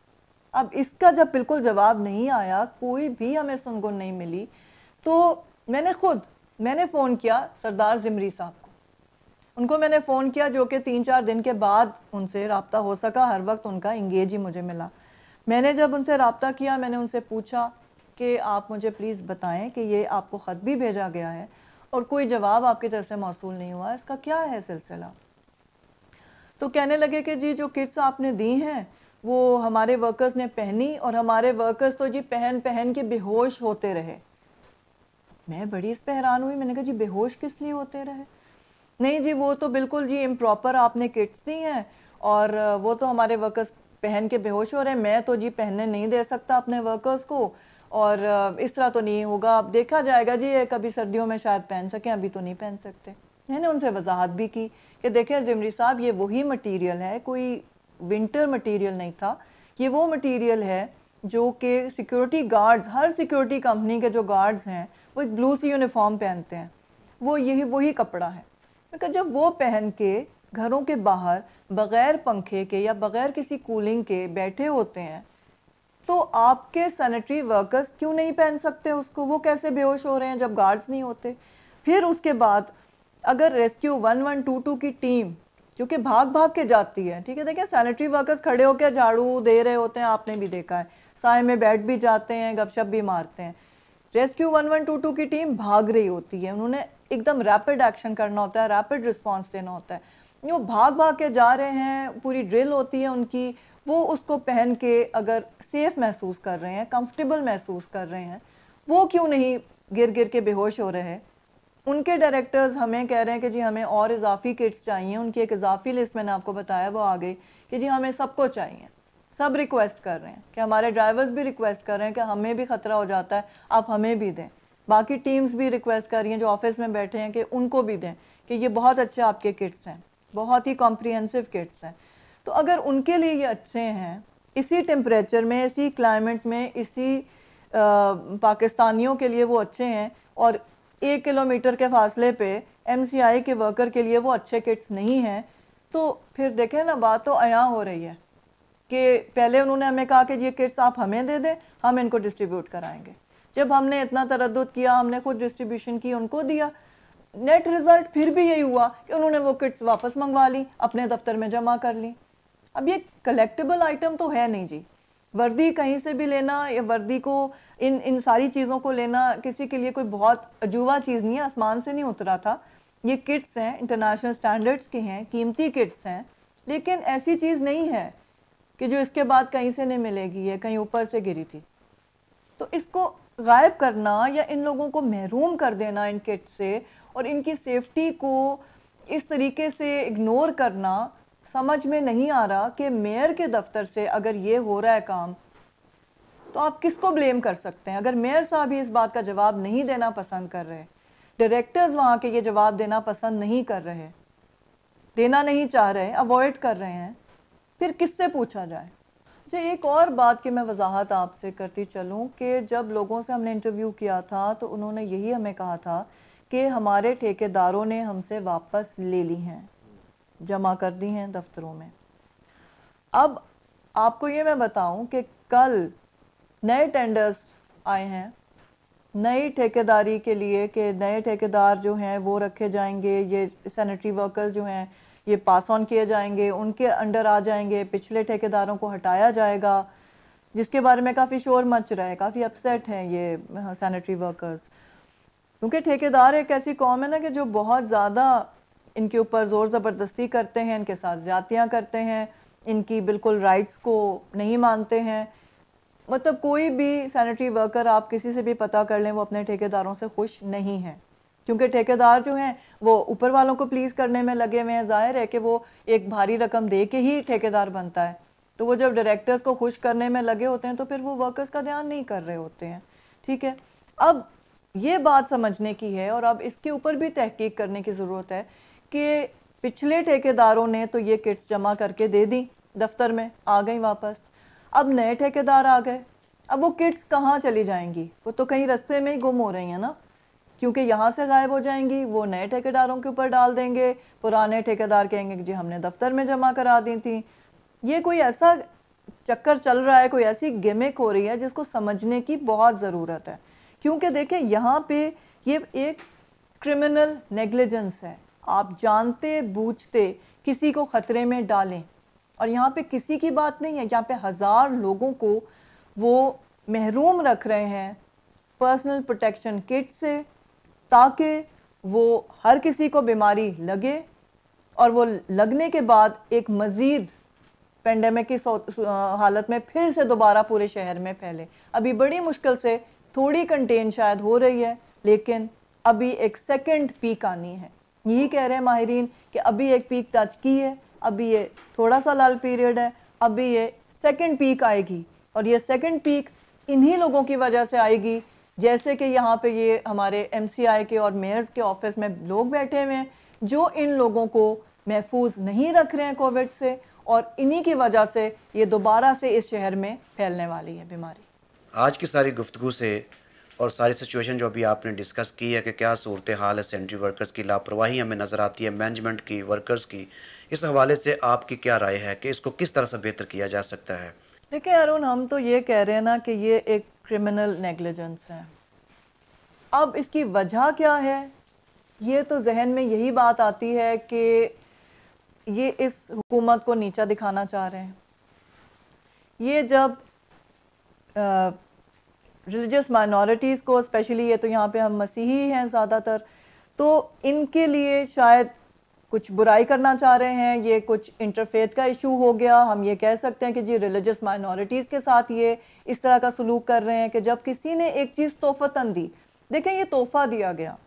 अब इसका जब बिल्कुल जवाब नहीं आया, कोई भी हमें सुनगुन नहीं मिली, तो मैंने फ़ोन किया सरदार ज़िमरी साहब को। उनको मैंने फ़ोन किया, जो कि 3-4 दिन के बाद उनसे रब्ता हो सका। हर वक्त उनका इंगेज ही मुझे मिला। मैंने जब उनसे रब्ता किया, मैंने उनसे पूछा कि आप मुझे प्लीज़ बताएं कि ये आपको ख़त भी भेजा गया है और कोई जवाब आपकी तरफ से मौसूल नहीं हुआ, इसका क्या है सिलसिला? तो कहने लगे कि जी जो किट्स आपने दी हैं वो हमारे वर्कर्स ने पहनी और हमारे वर्कर्स तो जी पहन पहन के बेहोश होते रहे। मैं बड़ी इस पर हैरान हुई। मैंने कहा जी बेहोश किस लिए होते रहे? नहीं जी, वो तो बिल्कुल जी इम्प्रॉपर आपने किट्स दी हैं और वो तो हमारे वर्कर्स पहन के बेहोश हो रहे हैं। मैं तो जी पहनने नहीं दे सकता अपने वर्कर्स को, और इस तरह तो नहीं होगा, अब देखा जाएगा जी, ये कभी सर्दियों में शायद पहन सकें, अभी तो नहीं पहन सकते। मैंने उनसे वजाहत भी की कि देखिए ज़िमरी साहब, ये वही मटीरियल है, कोई विंटर मटीरियल नहीं था, ये वो मटीरियल है जो कि सिक्योरिटी गार्ड्स, हर सिक्योरिटी कंपनी के जो गार्ड्स हैं वो एक ब्लू सी यूनिफॉर्म पहनते हैं, वो यही वही कपड़ा है। क्योंकि जब वो पहन के घरों के बाहर बग़ैर पंखे के या बग़ैर किसी कूलिंग के बैठे होते हैं, तो आपके सैनिटरी वर्कर्स क्यों नहीं पहन सकते उसको? वो कैसे बेहोश हो रहे हैं जब गार्ड्स नहीं होते? फिर उसके बाद अगर रेस्क्यू 1122 की टीम जो कि भाग भाग के जाती है, ठीक है, देखिए सैनिटरी वर्कर्स खड़े होकर झाड़ू दे रहे होते हैं, आपने भी देखा है, साए में बैठ भी जाते हैं, गपशप भी मारते हैं। रेस्क्यू 1122 की टीम भाग रही होती है, उन्होंने एकदम रैपिड एक्शन करना होता है, रैपिड रिस्पॉन्स देना होता है। वो भाग भाग के जा रहे हैं, पूरी ड्रिल होती है उनकी, वो उसको पहन के अगर सेफ महसूस कर रहे हैं, कंफर्टेबल महसूस कर रहे हैं, वो क्यों नहीं गिर गिर के बेहोश हो रहे हैं? उनके डायरेक्टर्स हमें कह रहे हैं कि जी हमें और इजाफी किट्स चाहिए। उनकी एक इजाफी लिस्ट मैंने आपको बताया वो आ गई कि जी हमें सबको चाहिए। सब रिक्वेस्ट कर रहे हैं कि हमारे ड्राइवर्स भी रिक्वेस्ट कर रहे हैं कि हमें भी ख़तरा हो जाता है, आप हमें भी दें। बाकी टीम्स भी रिक्वेस्ट कर रही हैं जो ऑफिस में बैठे हैं कि उनको भी दें कि ये बहुत अच्छे आपके किट्स हैं, बहुत ही कॉम्प्रिहेंसिव किट्स हैं। तो अगर उनके लिए ये अच्छे हैं, इसी टेम्परेचर में, इसी क्लाइमेट में, इसी पाकिस्तानियों के लिए वो अच्छे हैं, और 1 किलोमीटर के फासले पे MCI के वर्कर के लिए वो अच्छे किट्स नहीं हैं, तो फिर देखें ना, बात तो अयां हो रही है कि पहले उन्होंने हमें कहा कि ये किट्स आप हमें दे दें, हम इनको डिस्ट्रीब्यूट कराएंगे। जब हमने इतना तरद्दुद किया, हमने खुद डिस्ट्रीब्यूशन की, उनको दिया, नेट रिज़ल्ट फिर भी यही हुआ कि उन्होंने वो किट्स वापस मंगवा ली, अपने दफ्तर में जमा कर ली। अब ये कलेक्टेबल आइटम तो है नहीं जी। वर्दी कहीं से भी लेना, या वर्दी को इन सारी चीज़ों को लेना किसी के लिए कोई बहुत अजूबा चीज़ नहीं है, आसमान से नहीं उतरा था। ये किट्स हैं, इंटरनेशनल स्टैंडर्ड्स की हैं, कीमती किट्स हैं, लेकिन ऐसी चीज़ नहीं है कि जो इसके बाद कहीं से नहीं मिलेगी, है कहीं ऊपर से गिरी थी। तो इसको गायब करना या इन लोगों को महरूम कर देना इन किट से, और इनकी सेफ्टी को इस तरीके से इग्नोर करना, समझ में नहीं आ रहा कि मेयर के दफ्तर से अगर ये हो रहा है काम, तो आप किसको ब्लेम कर सकते हैं? अगर मेयर साहब ही इस बात का जवाब नहीं देना पसंद कर रहे, डायरेक्टर्स वहाँ के ये जवाब देना पसंद नहीं कर रहे, देना नहीं चाह रहे, अवॉइड कर रहे हैं, फिर किससे पूछा जाए? अच्छा, एक और बात की मैं वजाहत आपसे करती चलूँ कि जब लोगों से हमने इंटरव्यू किया था तो उन्होंने यही हमें कहा था कि हमारे ठेकेदारों ने हमसे वापस ले ली हैं, जमा कर दी हैं दफ्तरों में। अब आपको ये मैं बताऊं कि कल नए टेंडर्स आए हैं नई ठेकेदारी के लिए, कि नए ठेकेदार जो हैं वो रखे जाएंगे, ये सैनिटरी वर्कर्स जो हैं ये पास ऑन किए जाएंगे, उनके अंडर आ जाएंगे, पिछले ठेकेदारों को हटाया जाएगा, जिसके बारे में काफ़ी शोर मच रहा है, काफ़ी अपसेट हैं ये सैनिटरी वर्कर्स। क्योंकि ठेकेदार एक ऐसी कौम है ना कि जो बहुत ज़्यादा इनके ऊपर ज़ोर ज़बरदस्ती करते हैं, इनके साथ ज़्यादतियाँ करते हैं, इनकी बिल्कुल राइट्स को नहीं मानते हैं। मतलब कोई भी सैनिटरी वर्कर आप किसी से भी पता कर लें, वो अपने ठेकेदारों से खुश नहीं है, क्योंकि ठेकेदार जो हैं वो ऊपर वालों को प्लीज़ करने में लगे हुए हैं। जाहिर है कि वो एक भारी रकम दे के ही ठेकेदार बनता है, तो वो जब डायरेक्टर्स को खुश करने में लगे होते हैं तो फिर वो वर्कर्स का ध्यान नहीं कर रहे होते हैं। ठीक है, अब ये बात समझने की है, और अब इसके ऊपर भी तहकीक करने की ज़रूरत है कि पिछले ठेकेदारों ने तो ये किट्स जमा करके दे दी, दफ्तर में आ गई वापस, अब नए ठेकेदार आ गए, अब वो किट्स कहाँ चली जाएंगी? वो तो कहीं रास्ते में ही गुम हो रही हैं ना, क्योंकि यहाँ से गायब हो जाएंगी, वो नए ठेकेदारों के ऊपर डाल देंगे, पुराने ठेकेदार कहेंगे कि जी हमने दफ्तर में जमा करा दी थी। ये कोई ऐसा चक्कर चल रहा है, कोई ऐसी गिमिक हो रही है जिसको समझने की बहुत ज़रूरत है। क्योंकि देखें, यहाँ पे ये एक क्रिमिनल नेग्लिजेंस है, आप जानते बूझते किसी को ख़तरे में डालें, और यहाँ पे किसी की बात नहीं है, यहाँ पे 1000 लोगों को वो महरूम रख रहे हैं पर्सनल प्रोटेक्शन किट से, ताकि वो हर किसी को बीमारी लगे, और वो लगने के बाद एक मज़ीद पेंडेमिक की हालत में फिर से दोबारा पूरे शहर में फैले। अभी बड़ी मुश्किल से थोड़ी कंटेन शायद हो रही है, लेकिन अभी एक सेकंड पीक आनी है। यही कह रहे हैं माहिरीन कि अभी एक पीक टच की है, अभी ये थोड़ा सा लाल पीरियड है, अभी ये सेकंड पीक आएगी, और ये सेकंड पीक इन्हीं लोगों की वजह से आएगी, जैसे कि यहाँ पे ये हमारे MCI के और मेयर्स के ऑफिस में लोग बैठे हुए हैं जो इन लोगों को महफूज नहीं रख रहे हैं कोविड से, और इन्हीं की वजह से ये दोबारा से इस शहर में फैलने वाली है बीमारी। आज की सारी गुफ्तगू से और सारी सिचुएशन जो अभी आपने डिस्कस की है कि क्या सूरत हाल है, सैनिटरी वर्कर्स की लापरवाही हमें नज़र आती है, मैनेजमेंट की, वर्कर्स की, इस हवाले से आपकी क्या राय है कि इसको किस तरह से बेहतर किया जा सकता है? देखिए अरुण, हम तो ये कह रहे हैं ना कि ये एक क्रिमिनल नेग्लिजेंस है। अब इसकी वजह क्या है, ये तो जहन में यही बात आती है कि ये इस हुकूमत को नीचा दिखाना चाह रहे हैं। ये जब रिलीजियस माइनॉरिटीज़ को, स्पेशली ये तो यहाँ पे हम मसीही हैं ज़्यादातर, तो इनके लिए शायद कुछ बुराई करना चाह रहे हैं, ये कुछ इंटरफेथ का इशू हो गया, हम ये कह सकते हैं कि जी रिलीजियस माइनॉरिटीज़ के साथ ये इस तरह का सलूक कर रहे हैं कि जब किसी ने एक चीज़ तोहफ़तन दी, देखें ये तोहफ़ा दिया गया,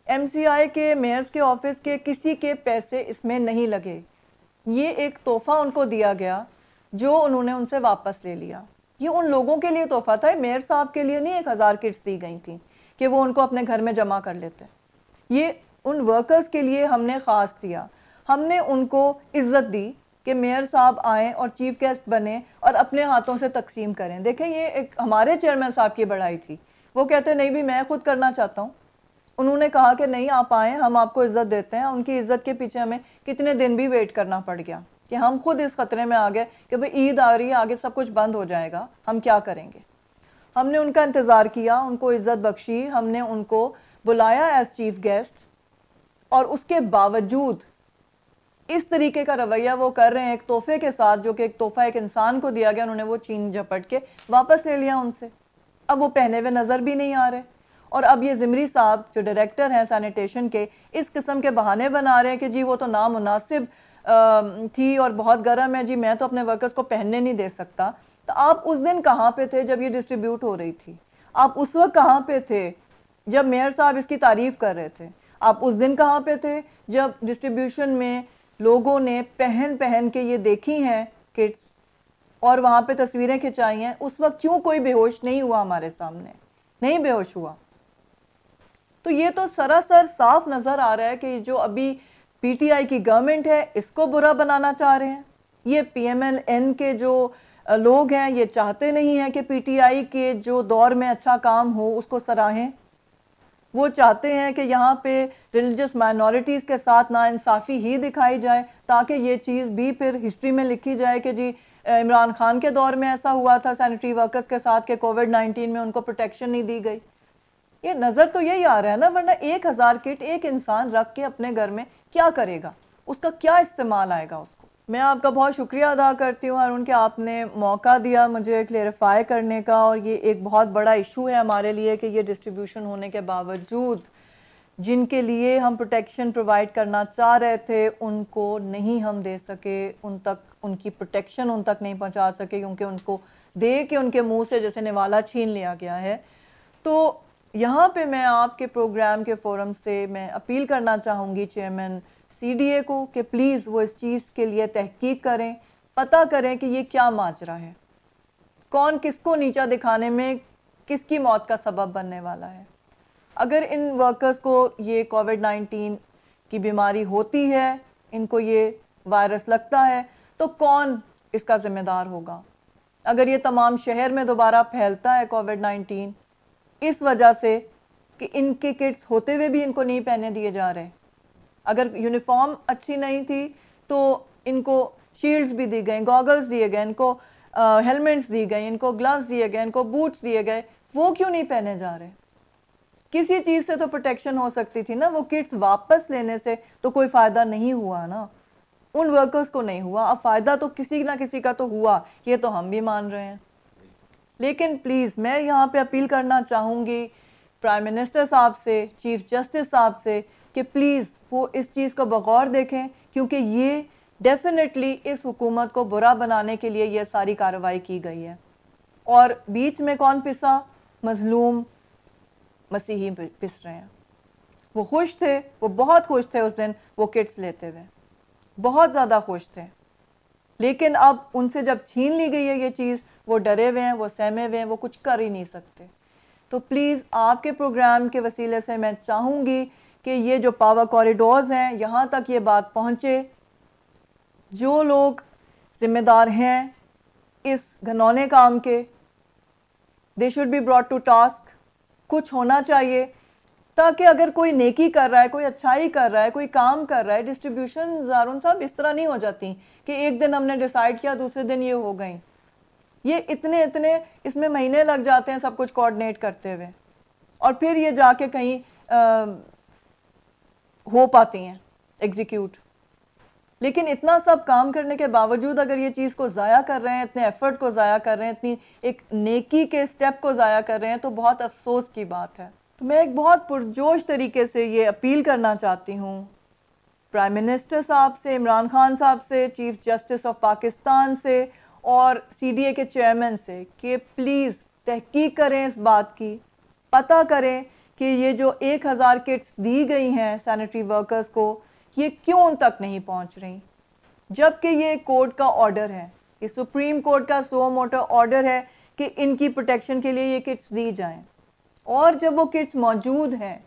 MCI के मेयर्स के ऑफिस के किसी के पैसे इसमें नहीं लगे, ये एक तोहफ़ा उनको दिया गया जो उन्होंने उनसे वापस ले लिया। ये उन लोगों के लिए तोहफा था, मेयर साहब के लिए नहीं 1000 किट्स दी गई थी कि वो उनको अपने घर में जमा कर लेते। ये उन वर्कर्स के लिए हमने ख़ास दिया, हमने उनको इज़्ज़त दी कि मेयर साहब आएँ और चीफ गेस्ट बने और अपने हाथों से तकसीम करें। देखें, ये एक हमारे चेयरमैन साहब की बड़ाई थी, वो कहते नहीं भी मैं खुद करना चाहता हूँ। उन्होंने कहा कि नहीं आप आएँ, हम आपको इज़्ज़त देते हैं। उनकी इज़्ज़त के पीछे हमें कितने दिन भी वेट करना पड़ गया कि हम खुद इस ख़तरे में आ गए कि भाई ईद आ रही है, आगे सब कुछ बंद हो जाएगा, हम क्या करेंगे। हमने उनका इंतज़ार किया, उनको इज़्ज़त बख्शी, हमने उनको बुलाया एज चीफ गेस्ट, और उसके बावजूद इस तरीके का रवैया वो कर रहे हैं एक तोहफे के साथ, जो कि एक तोहफा एक इंसान को दिया गया, उन्होंने वो छीन झपट के वापस ले लिया उनसे। अब वो पहने हुए नज़र भी नहीं आ रहे, और अब ये ज़िमरी साहब जो डायरेक्टर हैं सैनिटेशन के, इस किस्म के बहाने बना रहे हैं कि जी वो तो नामुनासिब थी और बहुत गर्म है, जी मैं तो अपने वर्कर्स को पहनने नहीं दे सकता। तो आप उस दिन कहाँ पे थे जब ये डिस्ट्रीब्यूट हो रही थी? आप उस वक्त कहाँ पे थे जब मेयर साहब इसकी तारीफ़ कर रहे थे? आप उस दिन कहाँ पे थे जब डिस्ट्रीब्यूशन में लोगों ने पहन पहन के ये देखी हैं किट्स और वहाँ पे तस्वीरें खिंचाई हैं? उस वक्त क्यों कोई बेहोश नहीं हुआ हमारे सामने? नहीं बेहोश हुआ। तो ये तो सरासर साफ नज़र आ रहा है कि जो अभी पीटीआई की गवर्नमेंट है इसको बुरा बनाना चाह रहे हैं। ये पीएमएलएन के जो लोग हैं ये चाहते नहीं हैं कि पीटीआई के जो दौर में अच्छा काम हो उसको सराहें। वो चाहते हैं कि यहाँ पे रिलीजियस माइनॉरिटीज़ के साथ नाइंसाफ़ी ही दिखाई जाए, ताकि ये चीज़ भी फिर हिस्ट्री में लिखी जाए कि जी इमरान खान के दौर में ऐसा हुआ था सैनिटरी वर्कर्स के साथ कि कोविड-19 में उनको प्रोटेक्शन नहीं दी गई। ये नज़र तो यही आ रहा है ना, वरना 1000 किट एक इंसान रख के अपने घर में क्या करेगा, उसका क्या इस्तेमाल आएगा उसको। मैं आपका बहुत शुक्रिया अदा करती हूँ हारून कि आपने मौका दिया मुझे क्लेरिफाई करने का, और ये एक बहुत बड़ा इशू है हमारे लिए कि ये डिस्ट्रीब्यूशन होने के बावजूद जिनके लिए हम प्रोटेक्शन प्रोवाइड करना चाह रहे थे उनको नहीं हम दे सके, उन तक उनकी प्रोटेक्शन उन तक नहीं पहुँचा सके, क्योंकि उनको दे के उनके मुँह से जैसे निवाला छीन लिया गया है। तो यहाँ पे मैं आपके प्रोग्राम के फोरम से मैं अपील करना चाहूँगी चेयरमैन सीडीए को कि प्लीज़ वो इस चीज़ के लिए तहकीक करें, पता करें कि ये क्या माजरा है, कौन किसको नीचा दिखाने में किसकी मौत का सबब बनने वाला है। अगर इन वर्कर्स को ये कोविड-19 की बीमारी होती है, इनको ये वायरस लगता है, तो कौन इसका ज़िम्मेदार होगा? अगर ये तमाम शहर में दोबारा फैलता है कोविड-19 इस वजह से कि इनके किट्स होते हुए भी इनको नहीं पहने दिए जा रहे, अगर यूनिफॉर्म अच्छी नहीं थी तो इनको शील्ड्स भी दी गई, गॉगल्स दिए गए, इनको हेलमेट्स दिए गए, इनको ग्लव्स दिए गए, इनको बूट्स दिए गए, वो क्यों नहीं पहने जा रहे? किसी चीज़ से तो प्रोटेक्शन हो सकती थी ना। वो किट्स वापस लेने से तो कोई फ़ायदा नहीं हुआ ना, उन वर्कर्स को नहीं हुआ। अब फ़ायदा तो किसी ना किसी का तो हुआ, ये तो हम भी मान रहे हैं। लेकिन प्लीज़ मैं यहाँ पे अपील करना चाहूँगी प्राइम मिनिस्टर साहब से, चीफ जस्टिस साहब से कि प्लीज़ वो इस चीज़ को बगौर देखें, क्योंकि ये डेफिनेटली इस हुकूमत को बुरा बनाने के लिए ये सारी कार्रवाई की गई है। और बीच में कौन पिसा? मजलूम मसीही पिस रहे हैं। वो खुश थे, वो बहुत खुश थे उस दिन वो किट्स लेते हुए, बहुत ज़्यादा खुश थे। लेकिन अब उनसे जब छीन ली गई है ये चीज़, वो डरे हुए हैं, वो सहमे हुए हैं, वो कुछ कर ही नहीं सकते। तो प्लीज़ आपके प्रोग्राम के वसीले से मैं चाहूँगी कि ये जो पावर कॉरिडोर्स हैं यहाँ तक ये बात पहुँचे, जो लोग ज़िम्मेदार हैं इस घनौने काम के, they should be brought to task. कुछ होना चाहिए ताकि अगर कोई नेकी कर रहा है, कोई अच्छाई कर रहा है, कोई काम कर रहा है, डिस्ट्रीब्यूशन ज़ारून साहब इस तरह नहीं हो जाती कि एक दिन हमने डिसाइड किया दूसरे दिन ये हो गई। ये इतने इसमें महीने लग जाते हैं सब कुछ कोऑर्डिनेट करते हुए, और फिर ये जाके कहीं हो पाती हैं एग्जीक्यूट। लेकिन इतना सब काम करने के बावजूद अगर ये चीज़ को ज़ाया कर रहे हैं, इतने एफर्ट को ज़ाया कर रहे हैं, इतनी एक नेकी के स्टेप को ज़ाया कर रहे हैं, तो बहुत अफसोस की बात है। तो मैं एक बहुत पुरजोश तरीके से ये अपील करना चाहती हूँ प्राइम मिनिस्टर साहब से, इमरान खान साहब से, चीफ जस्टिस ऑफ पाकिस्तान से और सीडीए के चेयरमैन से कि प्लीज़ तहकीक करें इस बात की, पता करें कि ये जो 1000 किट्स दी गई हैं सैनिटरी वर्कर्स को, ये क्यों उन तक नहीं पहुंच रही, जबकि ये कोर्ट का ऑर्डर है। कि सुप्रीम कोर्ट का सो मोटो ऑर्डर है कि इनकी प्रोटेक्शन के लिए ये किट्स दी जाएं, और जब वो किट्स मौजूद हैं,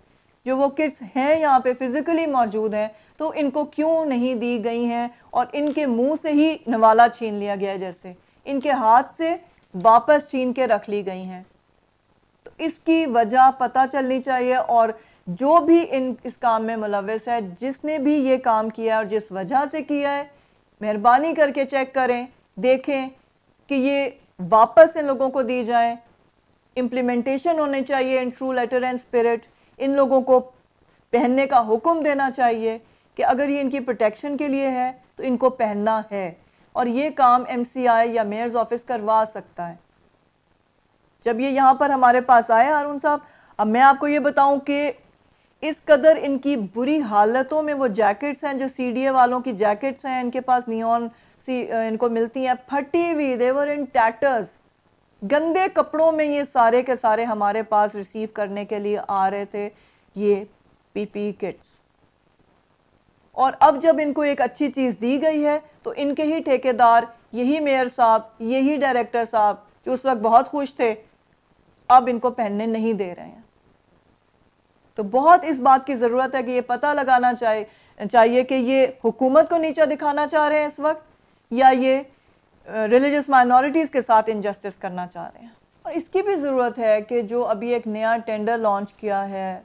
जो वो किट्स हैं यहाँ पे फिजिकली मौजूद हैं, तो इनको क्यों नहीं दी गई हैं और इनके मुंह से ही नवाला छीन लिया गया है, जैसे इनके हाथ से वापस छीन के रख ली गई हैं। तो इसकी वजह पता चलनी चाहिए, और जो भी इस काम में मुलव्वस है, जिसने भी ये काम किया है और जिस वजह से किया है, मेहरबानी करके चेक करें, देखें कि ये वापस इन लोगों को दी जाए। इम्प्लीमेंटेशन होनी चाहिए in true letter and spirit. इन लोगों को पहनने का हुक्म देना चाहिए कि अगर ये इनकी प्रोटेक्शन के लिए है तो इनको पहनना है, और ये काम MCI या मेयर्स ऑफिस करवा सकता है। जब ये यहाँ पर हमारे पास आए हारून साहब, अब मैं आपको ये बताऊं कि इस कदर इनकी बुरी हालतों में वो जैकेट्स हैं, जो CDA वालों की जैकेट्स हैं, इनके पास नियॉन सी इनको मिलती हैं, फटी हुई, देवर इन टैटर्स, गंदे कपड़ों में ये सारे के सारे हमारे पास रिसीव करने के लिए आ रहे थे ये PPE किट्स। और अब जब इनको एक अच्छी चीज़ दी गई है तो इनके ही ठेकेदार, यही मेयर साहब, यही डायरेक्टर साहब जो उस वक्त बहुत खुश थे, अब इनको पहनने नहीं दे रहे हैं। तो बहुत इस बात की ज़रूरत है कि ये पता लगाना चाहिए कि ये हुकूमत को नीचा दिखाना चाह रहे हैं इस वक्त, या ये रिलीजियस माइनॉरिटीज़ के साथ इनजस्टिस करना चाह रहे हैं। और इसकी भी ज़रूरत है कि जो अभी एक नया टेंडर लॉन्च किया है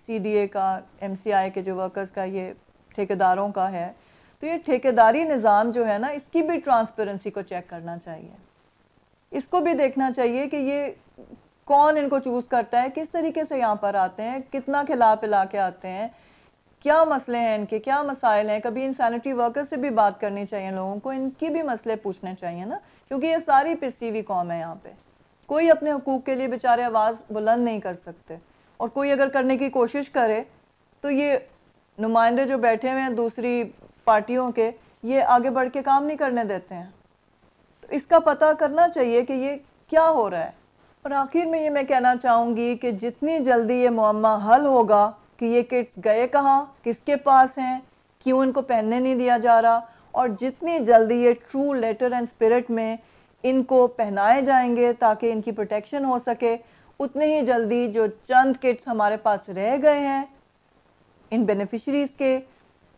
CDA का, MCI के जो वर्कर्स का, ये ठेकेदारों का है, तो ये ठेकेदारी निज़ाम जो है ना, इसकी भी ट्रांसपेरेंसी को चेक करना चाहिए। इसको भी देखना चाहिए कि ये कौन इनको चूज़ करता है, किस तरीके से यहाँ पर आते हैं, कितना खिला पिला के आते हैं, क्या मसले हैं इनके, क्या मसाइल हैं। कभी इन सैनिटरी वर्कर्स से भी बात करनी चाहिए लोगों को, इनकी भी मसले पूछने चाहिए ना, क्योंकि ये सारी पिसी हुई कौम है। यहाँ पे कोई अपने हुकूक के लिए बेचारे आवाज़ बुलंद नहीं कर सकते, और कोई अगर करने की कोशिश करे तो ये नुमाइंदे जो बैठे हुए हैं दूसरी पार्टियों के, ये आगे बढ़ के काम नहीं करने देते हैं। तो इसका पता करना चाहिए कि ये क्या हो रहा है। और आखिर में ये मैं कहना चाहूँगी कि जितनी जल्दी ये मुअम्मा हल होगा कि ये किट्स गए कहाँ, किसके पास हैं, क्यों इनको पहनने नहीं दिया जा रहा, और जितनी जल्दी ये ट्रू लेटर एंड स्पिरिट में इनको पहनाए जाएंगे ताकि इनकी प्रोटेक्शन हो सके, उतने ही जल्दी जो चंद किट्स हमारे पास रह गए हैं इन बेनिफिशरीज़ के,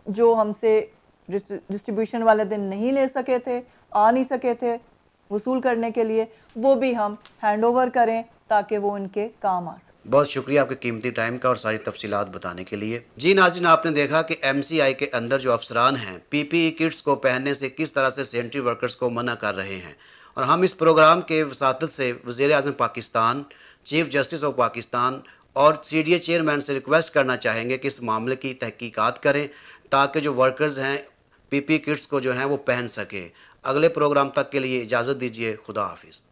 जो हमसे डिस्ट्रीब्यूशन वाले दिन नहीं ले सके थे, आ नहीं सके थे वसूल करने के लिए, वो भी हम हैंड ओवर करें ताकि वो इनके काम आ सके। बहुत शुक्रिया आपके कीमती टाइम का और सारी तफसीलात बताने के लिए। जी नाज़रीन, आपने देखा कि MCI के अंदर जो अफसरान हैं PPE किट्स को पहनने से किस तरह से सैनिटरी वर्कर्स को मना कर रहे हैं, और हम इस प्रोग्राम के वसातत से वज़ीर-ए-आज़म Pakistan, chief justice of Pakistan और CDA चेयरमैन से रिक्वेस्ट करना चाहेंगे कि इस मामले की तहकीकात करें ताकि जो वर्कर्स हैं PPE किट्स को जो हैं वो पहन सकें। अगले प्रोग्राम तक के लिए इजाज़त दीजिए। खुदा हाफिज़।